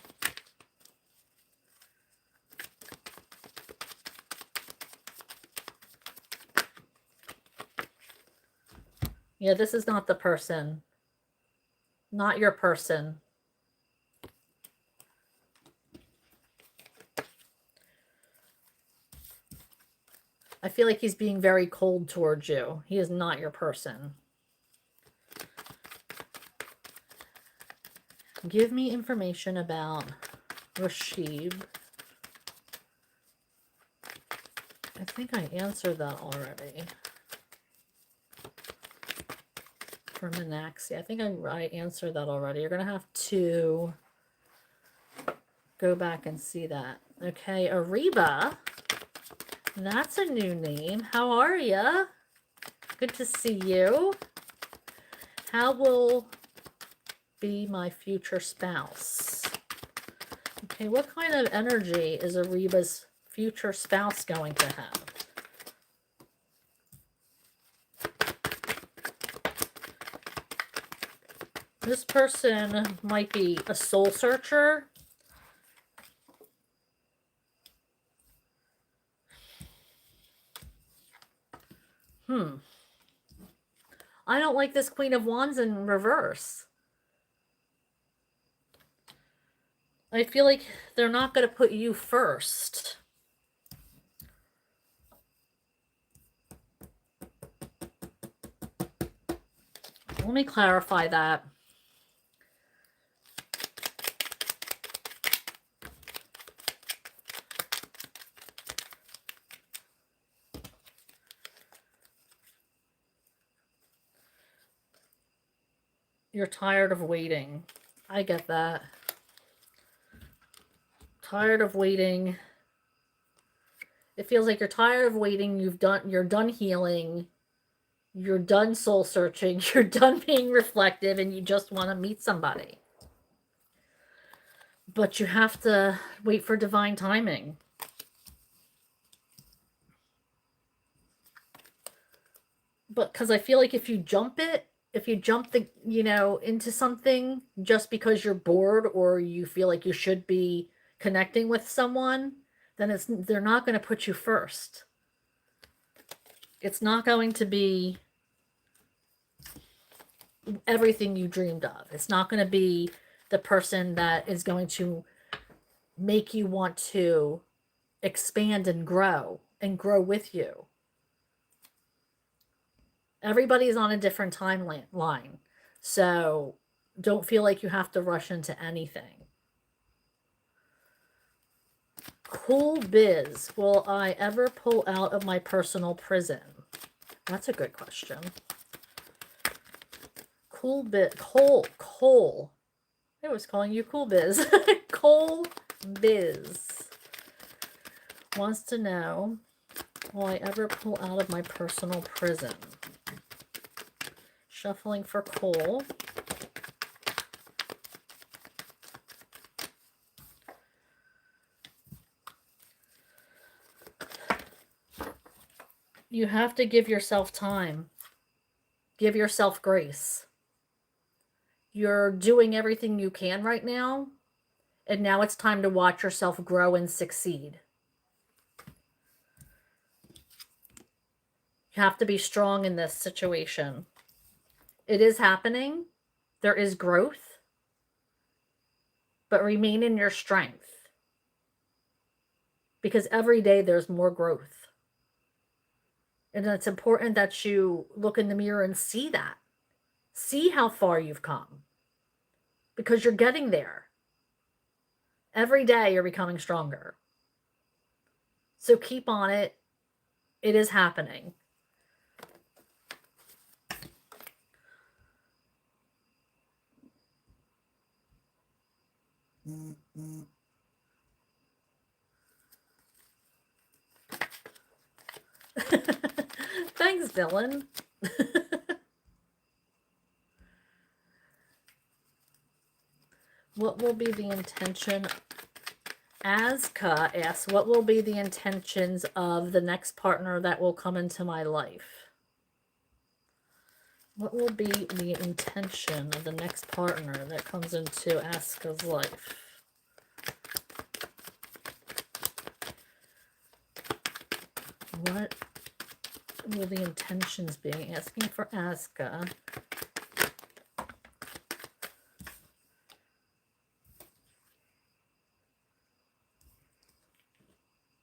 Yeah, this is not the person. Not your person. I feel like he's being very cold towards you. He is not your person. Give me information about Rashid. I think I answered that already. For Minaxi. I think I answered that already. You're going to have to go back and see that. Okay, Ariba. That's a new name. How are ya? Good to see you. How will be my future spouse? Okay, what kind of energy is Ariba's future spouse going to have? This person might be a soul searcher. I don't like this Queen of Wands in reverse. I feel like they're not going to put you first. Let Let me clarify that. You're tired of waiting. I get that. Tired of waiting. It feels like you're tired of waiting. You're done healing. You're done soul searching. You're done being reflective, and you just want to meet somebody. But you have to wait for divine timing. But because I feel like if you jump into something just because you're bored or you feel like you should be connecting with someone, then they're not going to put you first. It's not going to be everything you dreamed of. It's not going to be the person that is going to make you want to expand and grow with you. Everybody's on a different timeline. So don't feel like you have to rush into anything. Cool biz. Will I ever pull out of my personal prison? That's a good question. Cool bit. Cole. I was calling you Cool Biz. Cole Biz wants to know, will I ever pull out of my personal prison? Shuffling for Cole. You have to give yourself time. Give yourself grace. You're doing everything you can right now, and now it's time to watch yourself grow and succeed. You have to be strong in this situation. It is happening. There is growth, but remain in your strength, because every day there's more growth. And it's important that you look in the mirror and see that. See how far you've come, because you're getting there. Every day you're becoming stronger. So keep on it. It is happening. Thanks, Dylan. What will be the intention? Azka asks, what will be the intentions of the next partner that will come into my life? What will be the intention of the next partner that comes into Azka's life? What will the intentions be? Asking for Azka.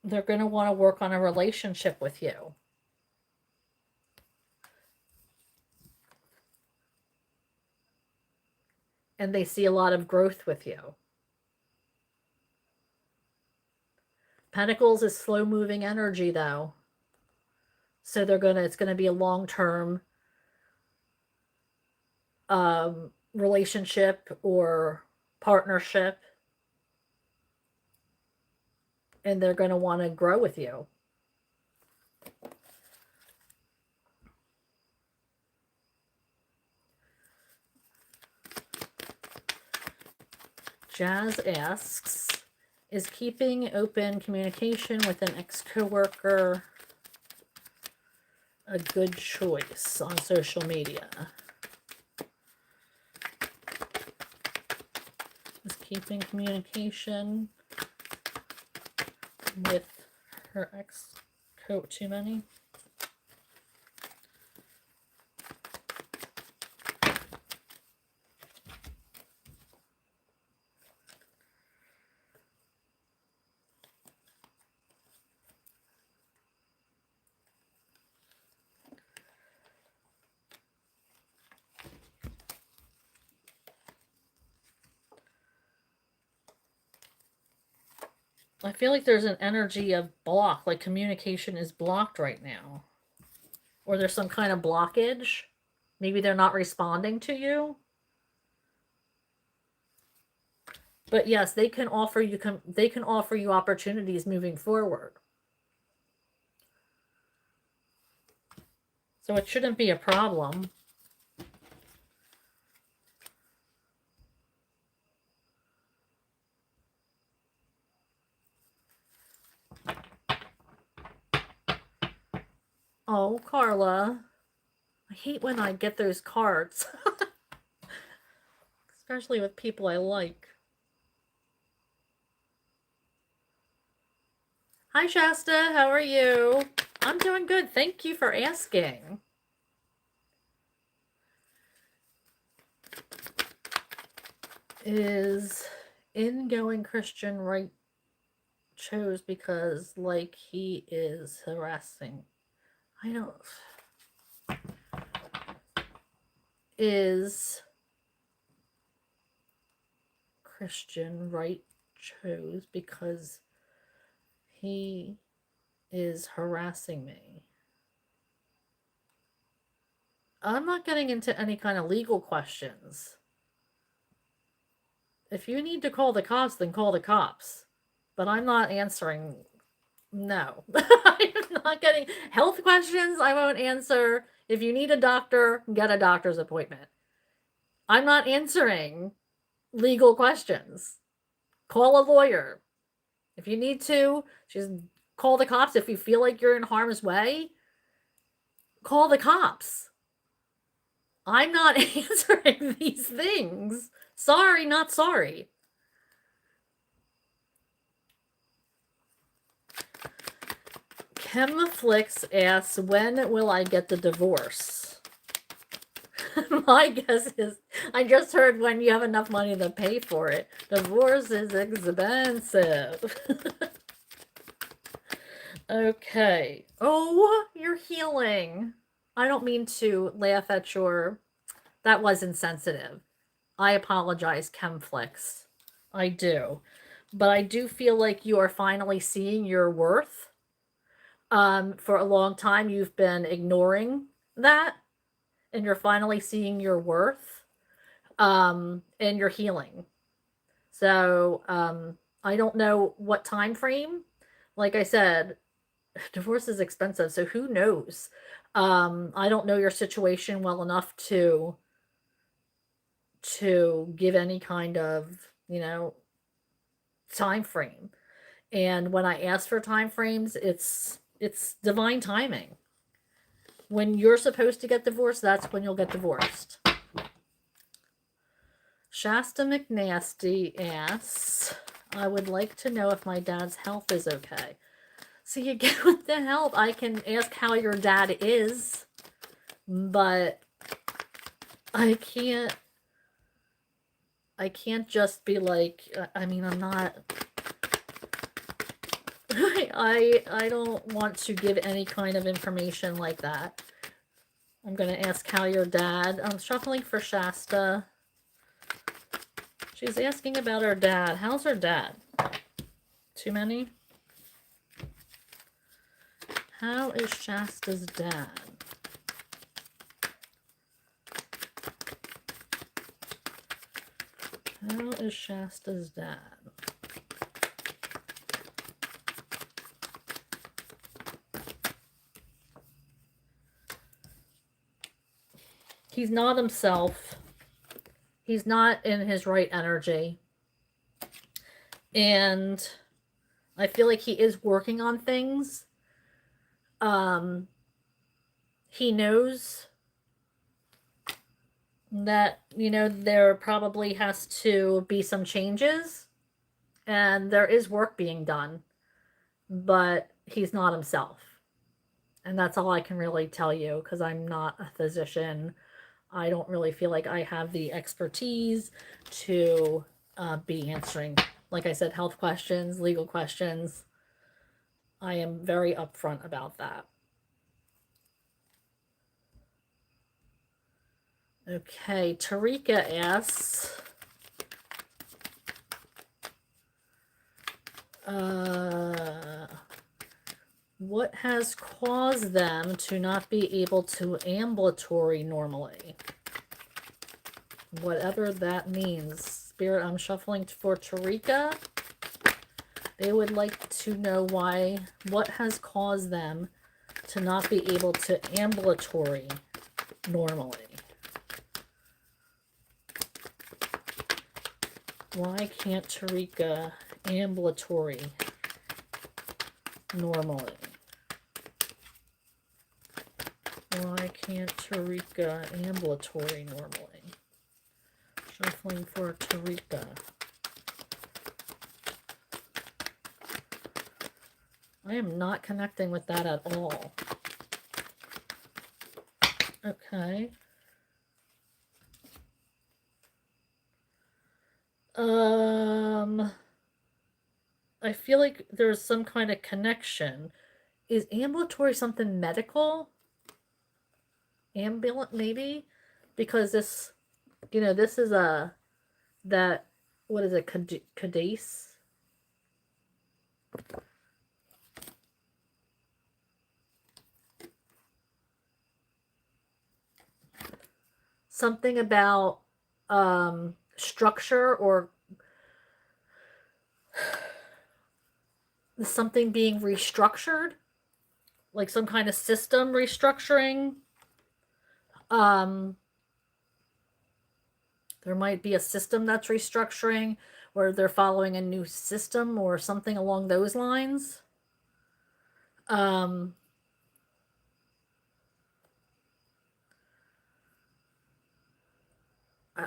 They're going to want to work on a relationship with you. And they see a lot of growth with you. Pentacles is slow-moving energy, though. So it's going to be a long-term relationship or partnership. And they're going to want to grow with you. Jazz asks, is keeping open communication with an ex-coworker a good choice on social media? Is keeping communication with her ex-coworker too many? I feel like there's an energy of block, like communication is blocked right now. Or there's some kind of blockage. Maybe they're not responding to you. But yes, they can offer you opportunities moving forward. So it shouldn't be a problem. Oh, Carla. I hate when I get those cards. Especially with people I like. Hi, Shasta. How are you? I'm doing good. Thank you for asking. Is ingoing Christian right chose because, like, he is harassing? I don't. Is Christian right chose because he is harassing me? I'm not getting into any kind of legal questions. If you need to call the cops, then call the cops. But I'm not answering. No. I'm not getting health questions. I won't answer. If you need a doctor, get a doctor's appointment. I'm not answering legal questions. Call a lawyer. If you need to, just call the cops. If you feel like you're in harm's way, call the cops. I'm not answering these things. Sorry, not sorry. Chemflix asks, when will I get the divorce? My guess is, I just heard when you have enough money to pay for it. Divorce is expensive. Okay. Oh, you're healing. I don't mean to laugh at your... That was insensitive. I apologize, Chemflix. I do. But I do feel like you are finally seeing your worth. For a long time, you've been ignoring that, and you're finally seeing your worth, and you're healing. So, I don't know what time frame. Like I said, divorce is expensive, so who knows? I don't know your situation well enough to give any kind of, time frame. And when I ask for time frames, it's divine timing. When you're supposed to get divorced, that's when you'll get divorced. Shasta McNasty asks, I would like to know if my dad's health is okay. So you get with the health. I can ask how your dad is, but I can't just be like, I mean, I'm not... I don't want to give any kind of information like that. I'm going to ask how your dad... I'm shuffling for Shasta. She's asking about her dad. How's her dad? Too many? How is Shasta's dad? How is Shasta's dad? He's not himself. He's not in his right energy. And I feel like he is working on things. He knows that, there probably has to be some changes. And there is work being done. But he's not himself. And that's all I can really tell you, because I'm not a physician. I don't really feel like I have the expertise to be answering, like I said, health questions, legal questions. I am very upfront about that. Okay, Tarika asks, What has caused them to not be able to ambulatory normally? Whatever that means. Spirit, I'm shuffling for Tarika. They would like to know what has caused them to not be able to ambulatory normally. Why can't Tarika ambulatory normally? Why can't Tarika ambulatory normally? Shuffling for Tarika. I am not connecting with that at all. Okay. I feel like there's some kind of connection. Is ambulatory something medical? Ambulant, maybe? Because this, this is what is it, cadice? Something about structure or something being restructured, like some kind of system restructuring. There might be a system that's restructuring, or they're following a new system or something along those lines.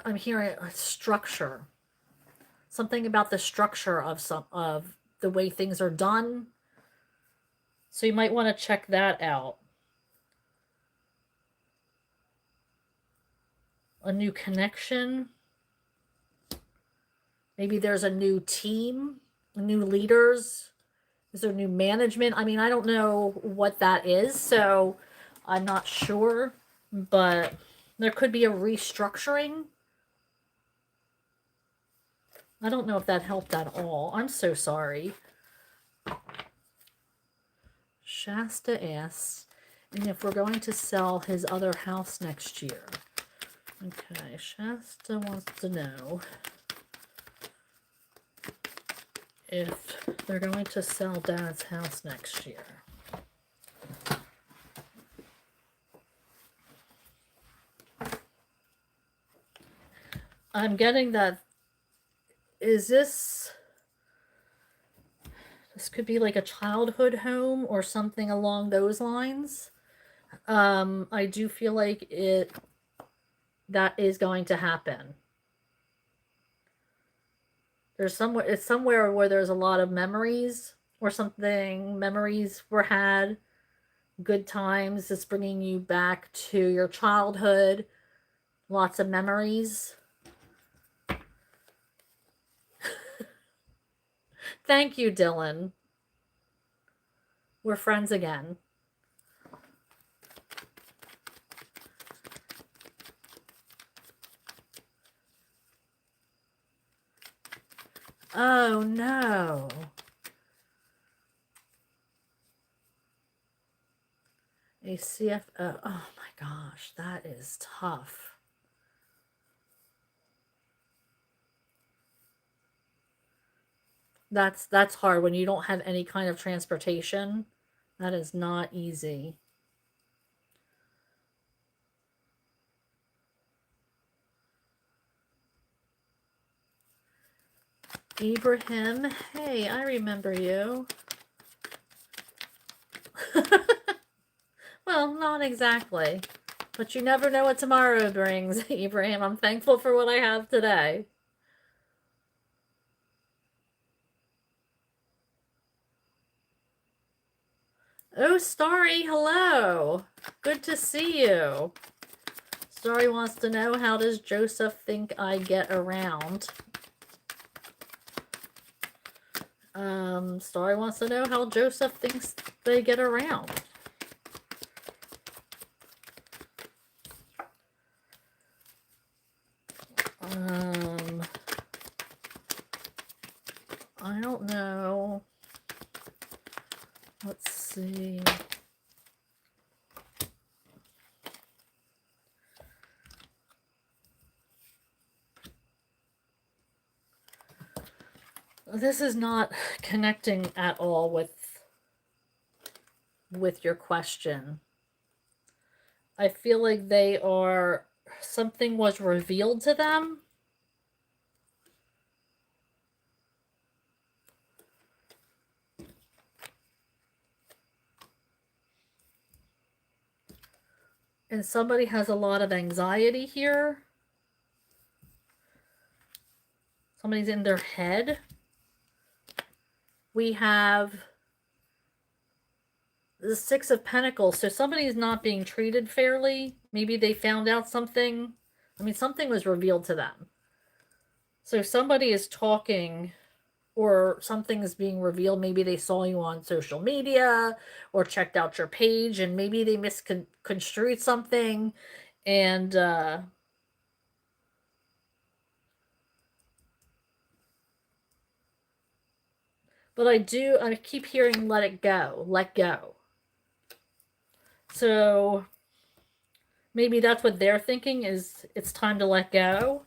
I'm hearing a structure. Something about the structure of the way things are done. So you might want to check that out. A new connection. Maybe there's a new team, new leaders. Is there new management? I mean, I don't know what that is, so I'm not sure. But there could be a restructuring. I don't know if that helped at all. I'm so sorry. Shasta asks, and if we're going to sell his other house next year. Okay, Shasta wants to know if they're going to sell Dad's house next year. I'm getting that. Is this could be like a childhood home or something along those lines. I do feel like that is going to happen. It's somewhere where there's a lot of memories or something. Memories were had, good times. It's bringing you back to your childhood. Lots of memories. Thank you, Dylan. We're friends again. Oh, no. A CFO. Oh, my gosh. That is tough. That's hard when you don't have any kind of transportation. That is not easy. Ibrahim, hey, I remember you. Well, not exactly. But you never know what tomorrow brings, Ibrahim. I'm thankful for what I have today. Oh, Starry, hello. Good to see you. Starry wants to know, how does Joseph think I get around? Starry wants to know how Joseph thinks they get around. I don't know. Let's see. This is not connecting at all with your question. I feel like they are, something was revealed to them. And somebody has a lot of anxiety here. Somebody's in their head. We have the Six of Pentacles. So somebody's not being treated fairly. Maybe they found out something. I mean, something was revealed to them. So somebody is talking, or something is being revealed. Maybe they saw you on social media or checked out your page, and maybe they misconstrued something. And but I keep hearing let it go, let go. So maybe that's what they're thinking, is it's time to let go.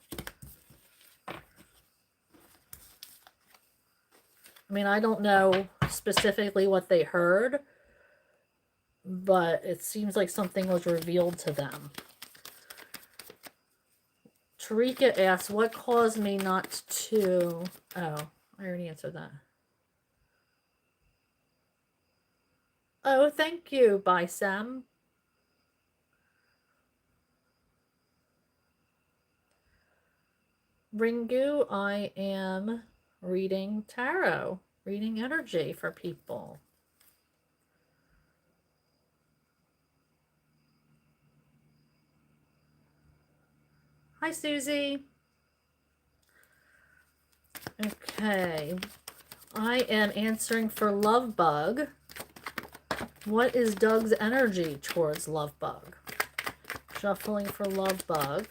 I mean, I don't know specifically what they heard, but it seems like something was revealed to them. Tarika asks, what caused me not to... Oh, I already answered that. Oh, thank you, bye, Sam. Ringu, I am reading tarot, reading energy for people. Hi, Susie. Okay, I am answering for Lovebug. What is Doug's energy towards Lovebug? Shuffling for Lovebug.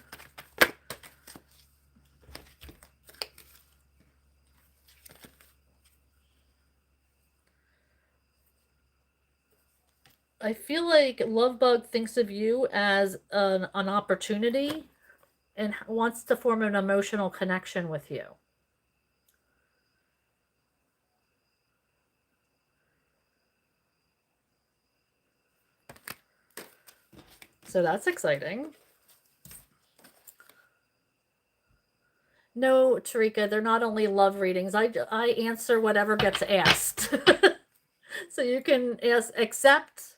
I feel like Lovebug thinks of you as an opportunity and wants to form an emotional connection with you. So that's exciting. No, Tarika, they're not only love readings. I answer whatever gets asked. So you can accept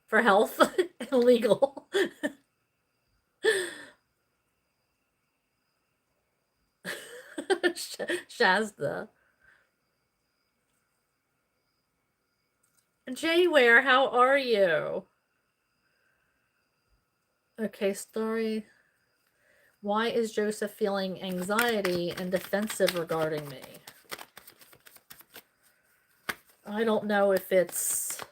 for health and legal. Shazda. Jayware, how are you? Okay, story. Why is Joseph feeling anxiety and defensive regarding me? I don't know if it's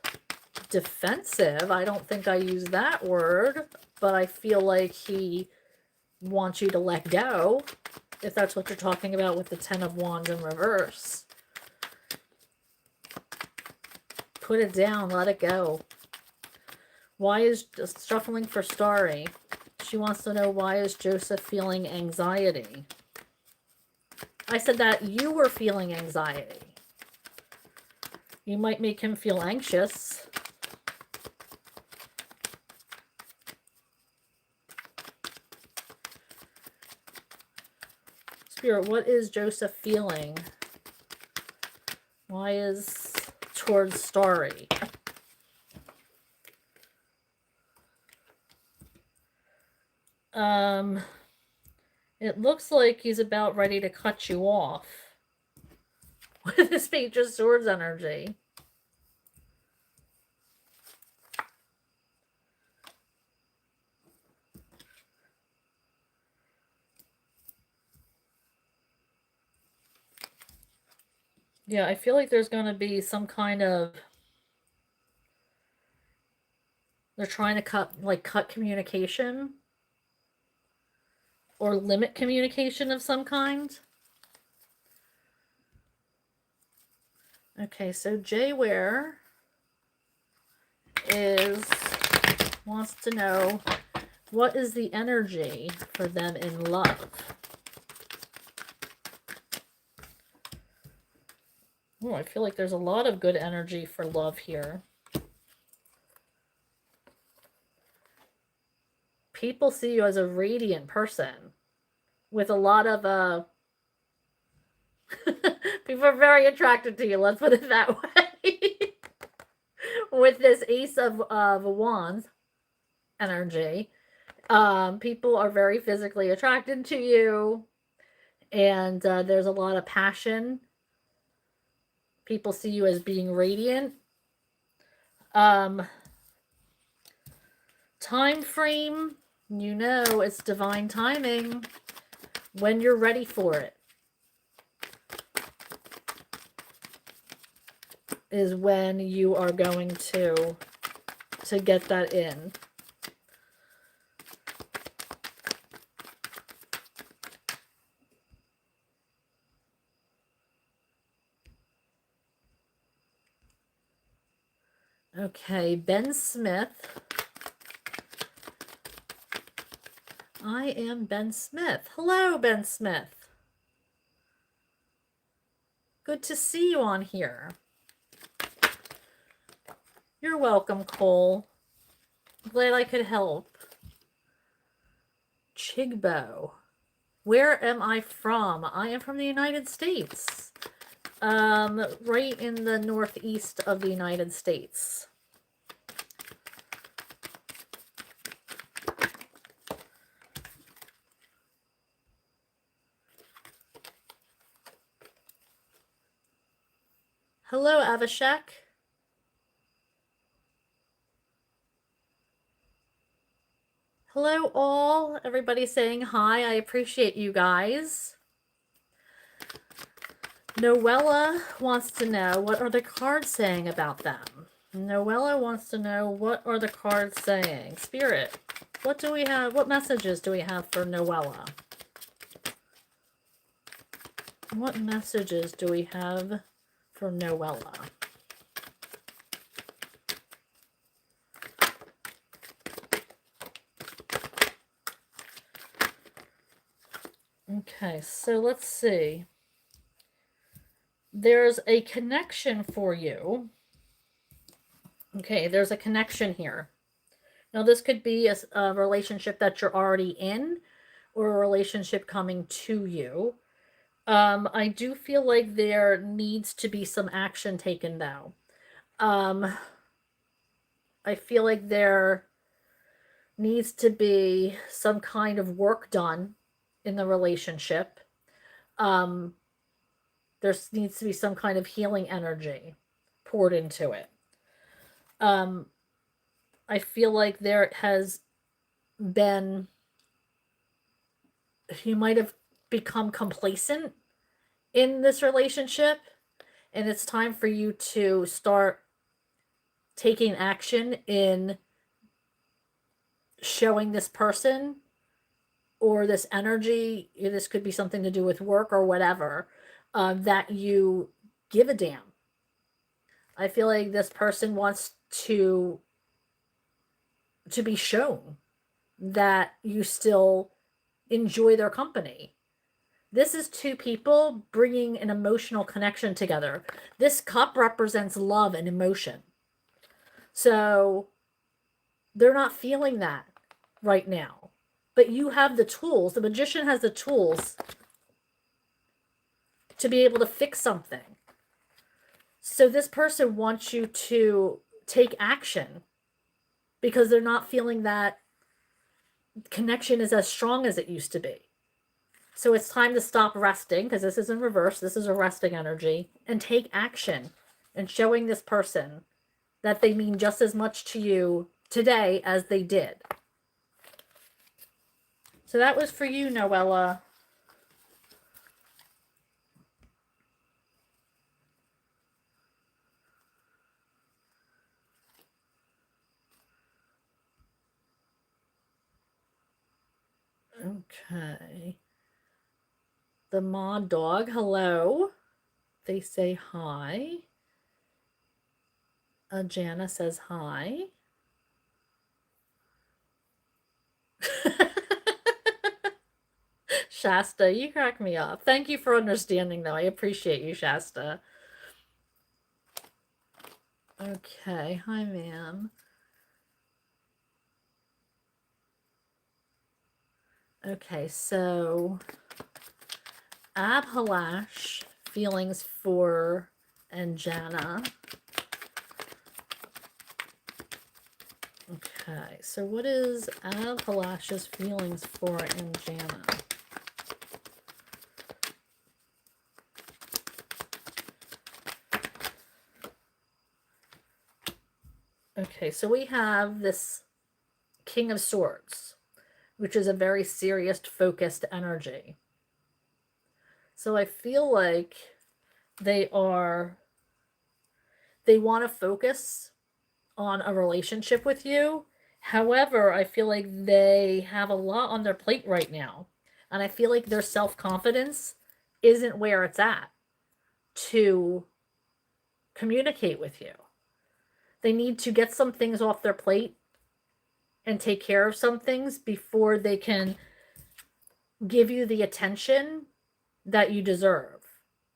defensive. I don't think I use that word, but I feel like he wants you to let go, if that's what you're talking about with the Ten of Wands in reverse. Put it down, let it go. Why is shuffling for Starry? She wants to know, why is Joseph feeling anxiety? I said that you were feeling anxiety. You might make him feel anxious. Spirit, what is Joseph feeling? Why is towards Starry? It looks like he's about ready to cut you off with his Page of Swords energy. Yeah, I feel like there's going to be some kind of... They're trying to cut communication or limit communication of some kind. Okay, so Jay Ware wants to know, what is the energy for them in love? Oh, I feel like there's a lot of good energy for love here. People see you as a radiant person with a lot of people are very attracted to you, let's put it that way. With this Ace of Wands energy, people are very physically attracted to you, and there's a lot of passion. People see you as being radiant. Time frame, you know, it's divine timing when you're ready for it. Is when you are going to get that in. Okay, Ben Smith. I am Ben Smith. Hello, Ben Smith. Good to see you on here. You're welcome, Cole. Glad I could help. Chigbo. Where am I from? I am from the United States. Right in the northeast of the United States. Hello, Avishek. Hello, all. Everybody saying hi. I appreciate you guys. Noella wants to know, what are the cards saying about them? Noella wants to know, what are the cards saying? Spirit, what do we have? What messages do we have for Noella? What messages do we have for Noella? Okay, so let's see. There's a connection for you. Okay, there's a connection here. Now, this could be a relationship that you're already in, or a relationship coming to you. I do feel like there needs to be some action taken now. I feel like there needs to be some kind of work done in the relationship. There needs to be some kind of healing energy poured into it. I feel like there has been, you might have become complacent in this relationship, and it's time for you to start taking action in showing this person or this energy. This could be something to do with work or whatever, that you give a damn. I feel like this person wants to be shown that you still enjoy their company. This is two people bringing an emotional connection together. This cup represents love and emotion. So they're not feeling that right now. But you have the tools. The magician has the tools to be able to fix something. So this person wants you to take action because they're not feeling that connection is as strong as it used to be. So it's time to stop resting, because this is in reverse. This is a resting energy, and take action and showing this person that they mean just as much to you today as they did. So that was for you, Noella. Okay. The Mod Dog, hello. They say hi. Jana says hi. Shasta, you crack me up. Thank you for understanding, though. I appreciate you, Shasta. Okay, hi, ma'am. Okay, so Abhalash, feelings for Anjana. Okay, so what is Abhalash's feelings for Anjana? Okay, so we have this King of Swords, which is a very serious, focused energy. So I feel like they want to focus on a relationship with you. However, I feel like they have a lot on their plate right now. And I feel like their self-confidence isn't where it's at to communicate with you. They need to get some things off their plate and take care of some things before they can give you the attention that you deserve.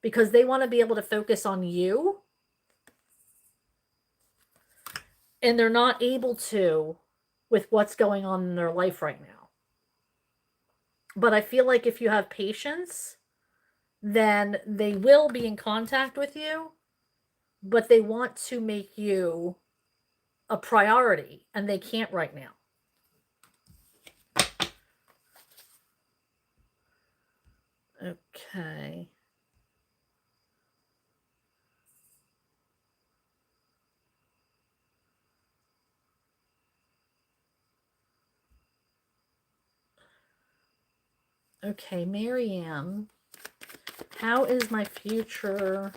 Because they want to be able to focus on you, and they're not able to with what's going on in their life right now. But I feel like if you have patience, then they will be in contact with you, but they want to make you a priority, and they can't right now. Okay. Okay, Maryam, how my future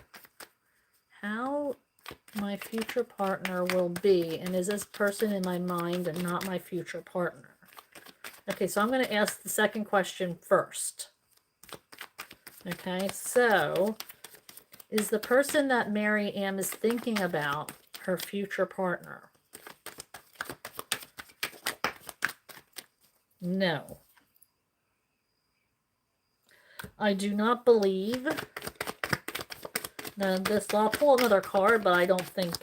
partner will be, and is this person in my mind and not my future partner? Okay, so I'm going to ask the second question first. Okay, so is the person that Maryam is thinking about her future partner? No. I do not believe that this. I'll pull another card, but I don't think.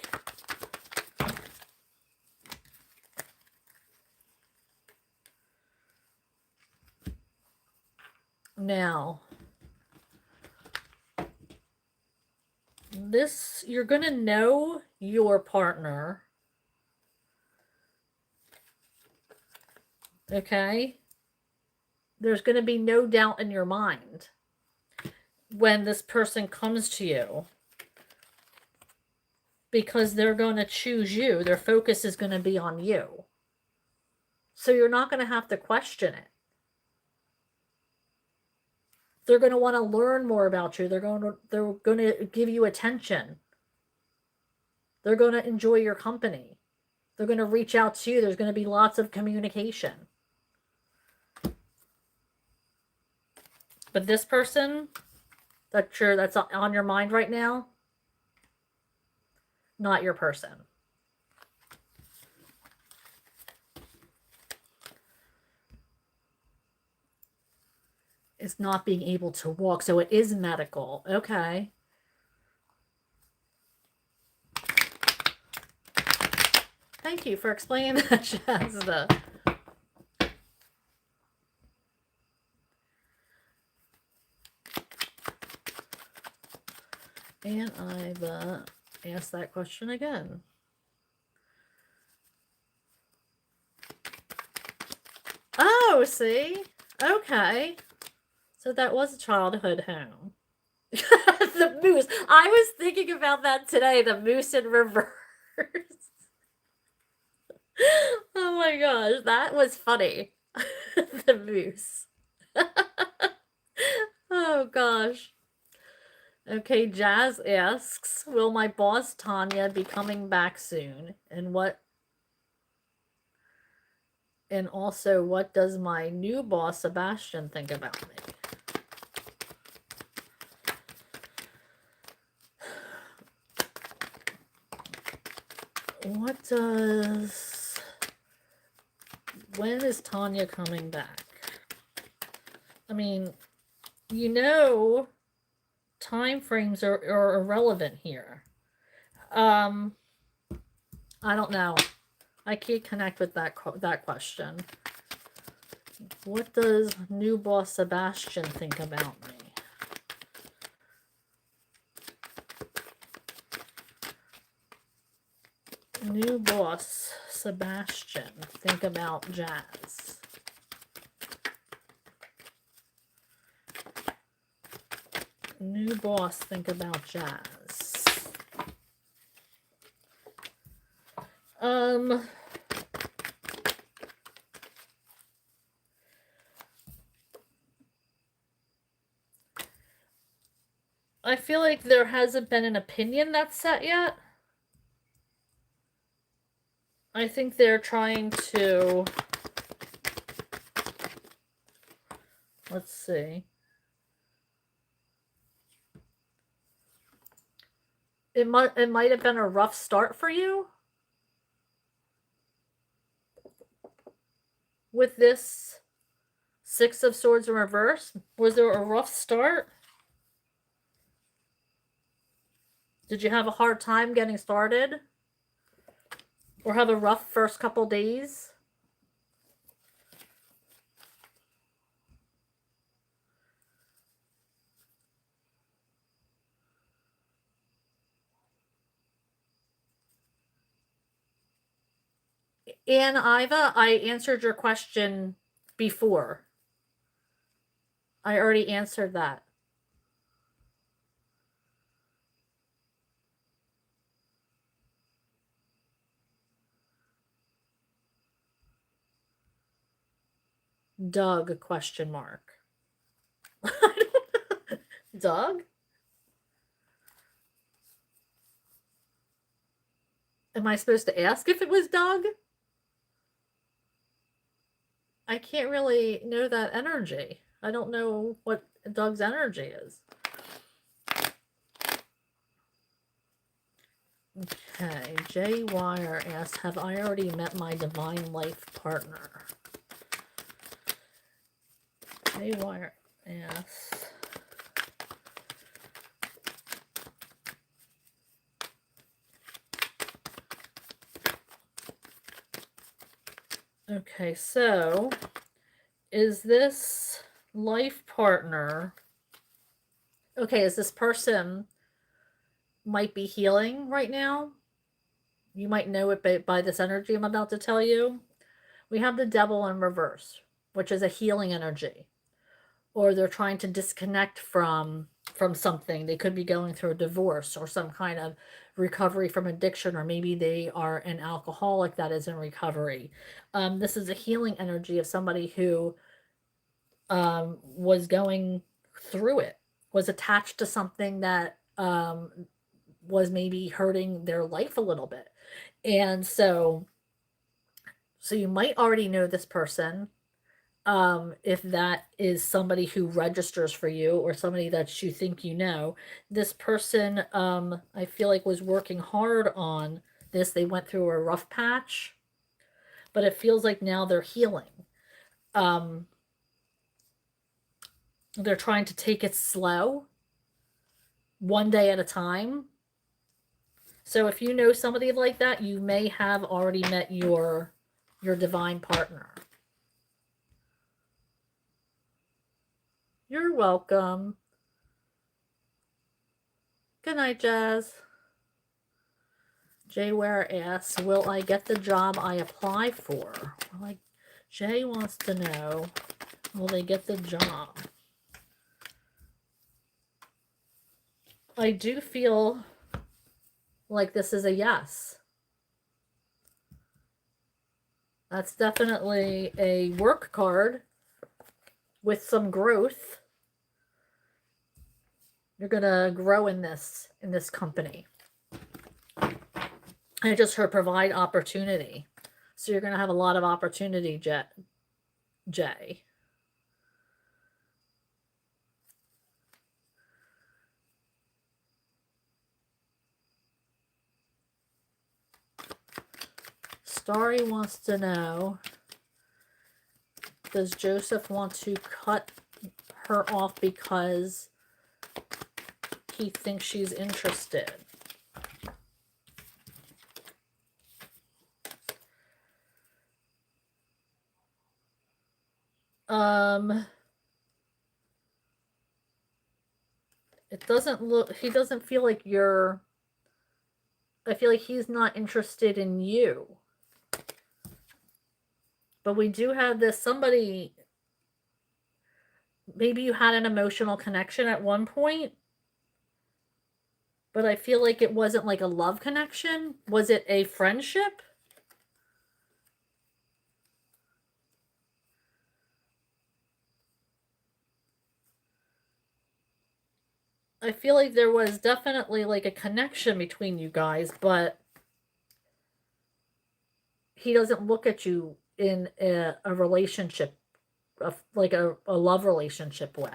Now, you're going to know your partner. Okay? There's going to be no doubt in your mind when this person comes to you, because they're going to choose you. Their focus is going to be on you. So you're not going to have to question it. They're going to want to learn more about you. They're going to give you attention. They're going to enjoy your company. They're going to reach out to you. There's going to be lots of communication. But this person that's on your mind right now, not your person. Is not being able to walk, so it is medical. Okay. Thank you for explaining that, Shasta. And I've asked that question again. Oh, see? Okay. So that was a childhood home. The moose. I was thinking about that today, the moose in reverse. Oh my gosh, that was funny. The moose. Oh gosh. Okay, Jazz asks, will my boss Tanya be coming back soon? And also, what does my new boss Sebastian think about me? When is Tanya coming back? I mean, time frames are irrelevant here. I don't know. I can't connect with that question. What does new boss Sebastian think about me? New boss Sebastian think about Jazz. New boss think about Jazz. I feel like there hasn't been an opinion that's set yet. I think they're trying to, let's see. It might have been a rough start for you with this Six of Swords in reverse. Was there a rough start? Did you have a hard time getting started? Or have a rough first couple days? And Iva, I answered your question before. I already answered that. Doug, question mark. Doug? Am I supposed to ask if it was Doug? I can't really know that energy. I don't know what Doug's energy is. Okay, Jay Wire asks, have I already met my divine life partner? Jay Wire asks, okay, so is this life partner, okay, is this person might be healing right now? You might know it by this energy I'm about to tell you. We have the devil in reverse, which is a healing energy. Or they're trying to disconnect from something. They could be going through a divorce or some kind of recovery from addiction, or maybe they are an alcoholic that is in recovery. This is a healing energy of somebody who was going through it, was attached to something that was maybe hurting their life a little bit. And so you might already know this person. If that is somebody who registers for you or somebody that you think you know, this person, I feel like was working hard on this. They went through a rough patch, but it feels like now they're healing. They're trying to take it slow, one day at a time. So if you know somebody like that, you may have already met your divine partner. You're welcome. Good night, Jazz. Jay Ware asks, will I get the job I apply for? Jay wants to know, will they get the job? I do feel like this is a yes. That's definitely a work card with some growth. You're gonna grow in this company. I just heard provide opportunity. So you're gonna have a lot of opportunity, Jay. Starry wants to know, does Joseph want to cut her off because he thinks she's interested? It doesn't look, he doesn't feel like you're, I feel like he's not interested in you. But we do have this, somebody, maybe you had an emotional connection at one point, but I feel like it wasn't like a love connection. Was it a friendship? I feel like there was definitely like a connection between you guys, but he doesn't look at you in a relationship, like a love relationship way.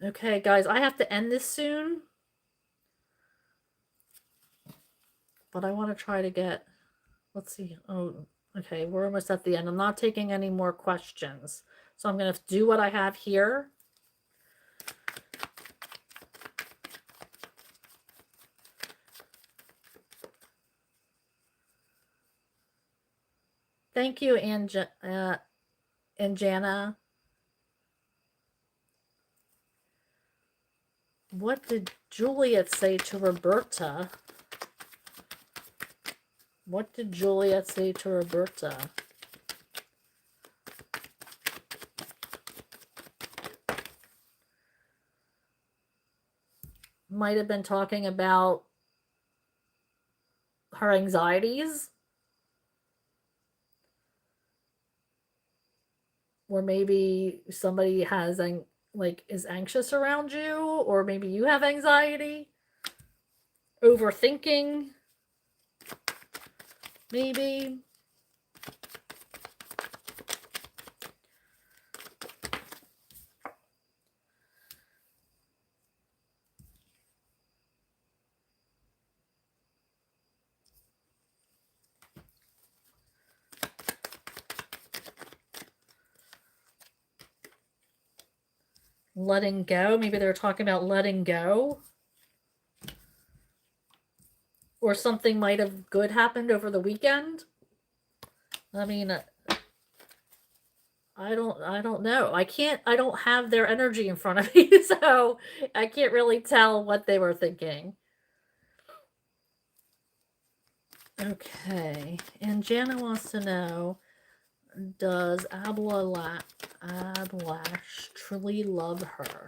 Okay, guys, I have to end this soon. But I want to try to get, let's see. Oh, okay, we're almost at the end. I'm not taking any more questions. So I'm going to do what I have here. Thank you, Anjana. What did Juliet say to Roberta? What did Juliet say to Roberta? Might have been talking about her anxieties. Or maybe somebody has is anxious around you, or maybe you have anxiety, overthinking, maybe. Letting go. Maybe they're talking about letting go. Or something might have good happened over the weekend. I mean, I don't know. I don't have their energy in front of me, so I can't really tell what they were thinking. Okay. And Jana wants to know, does Ablash truly love her?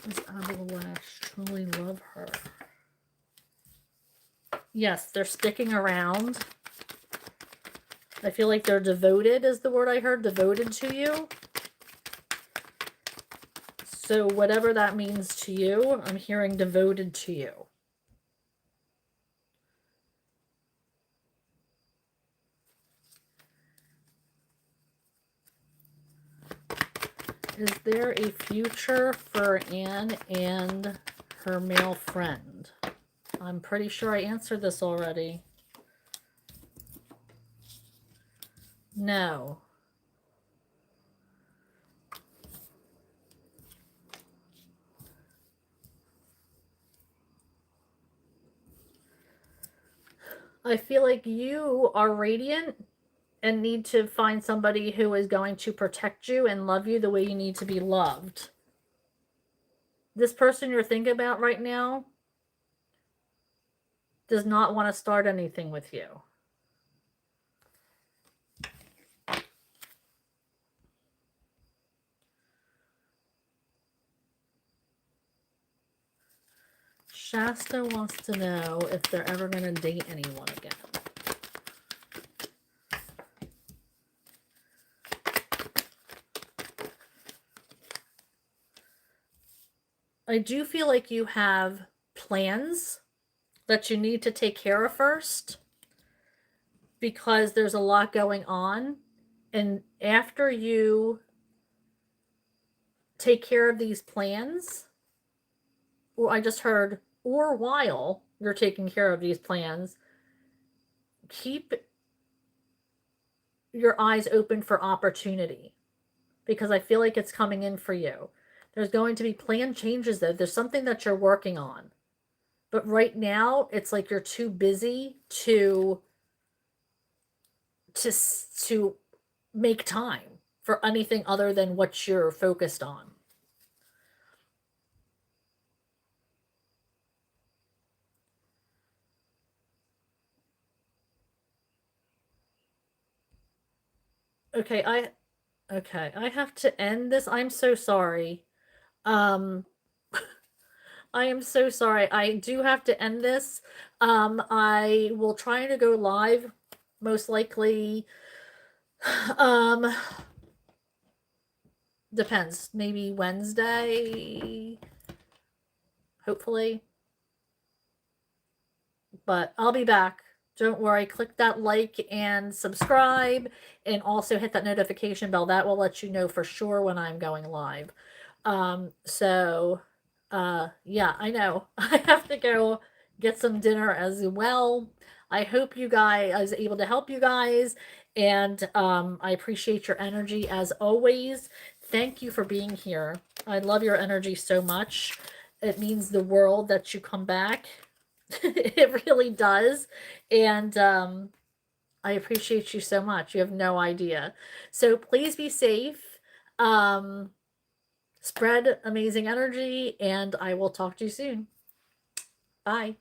Does Ablash truly love her? Yes, they're sticking around. I feel like they're devoted is the word I heard, devoted to you. So whatever that means to you, I'm hearing devoted to you. Is there a future for Anne and her male friend? I'm pretty sure I answered this already. No. I feel like you are radiant and need to find somebody who is going to protect you and love you the way you need to be loved. This person you're thinking about right now does not want to start anything with you. Shasta wants to know if they're ever going to date anyone again. I do feel like you have plans that you need to take care of first because there's a lot going on. And after you take care of these plans, or I just heard, or while you're taking care of these plans, keep your eyes open for opportunity, because I feel like it's coming in for you. There's going to be plan changes though. There's something that you're working on. But right now, it's like you're too busy to to make time for anything other than what you're focused on. Okay, I have to end this. I'm so sorry. Um I am so sorry. I do have to end this. I will try to go live most likely. Um Depends. Maybe Wednesday, hopefully. But I'll be back. Don't worry. Click that like and subscribe, and also hit that notification bell. That will let you know for sure when I'm going live. So yeah, I know. I have to go get some dinner as well. I hope you guys, I was able to help you guys, and I appreciate your energy as always. Thank you for being here. I love your energy so much. It means the world that you come back. It really does. And I appreciate you so much. You have no idea. So please be safe. Um, Spread amazing energy, and I will talk to you soon. Bye.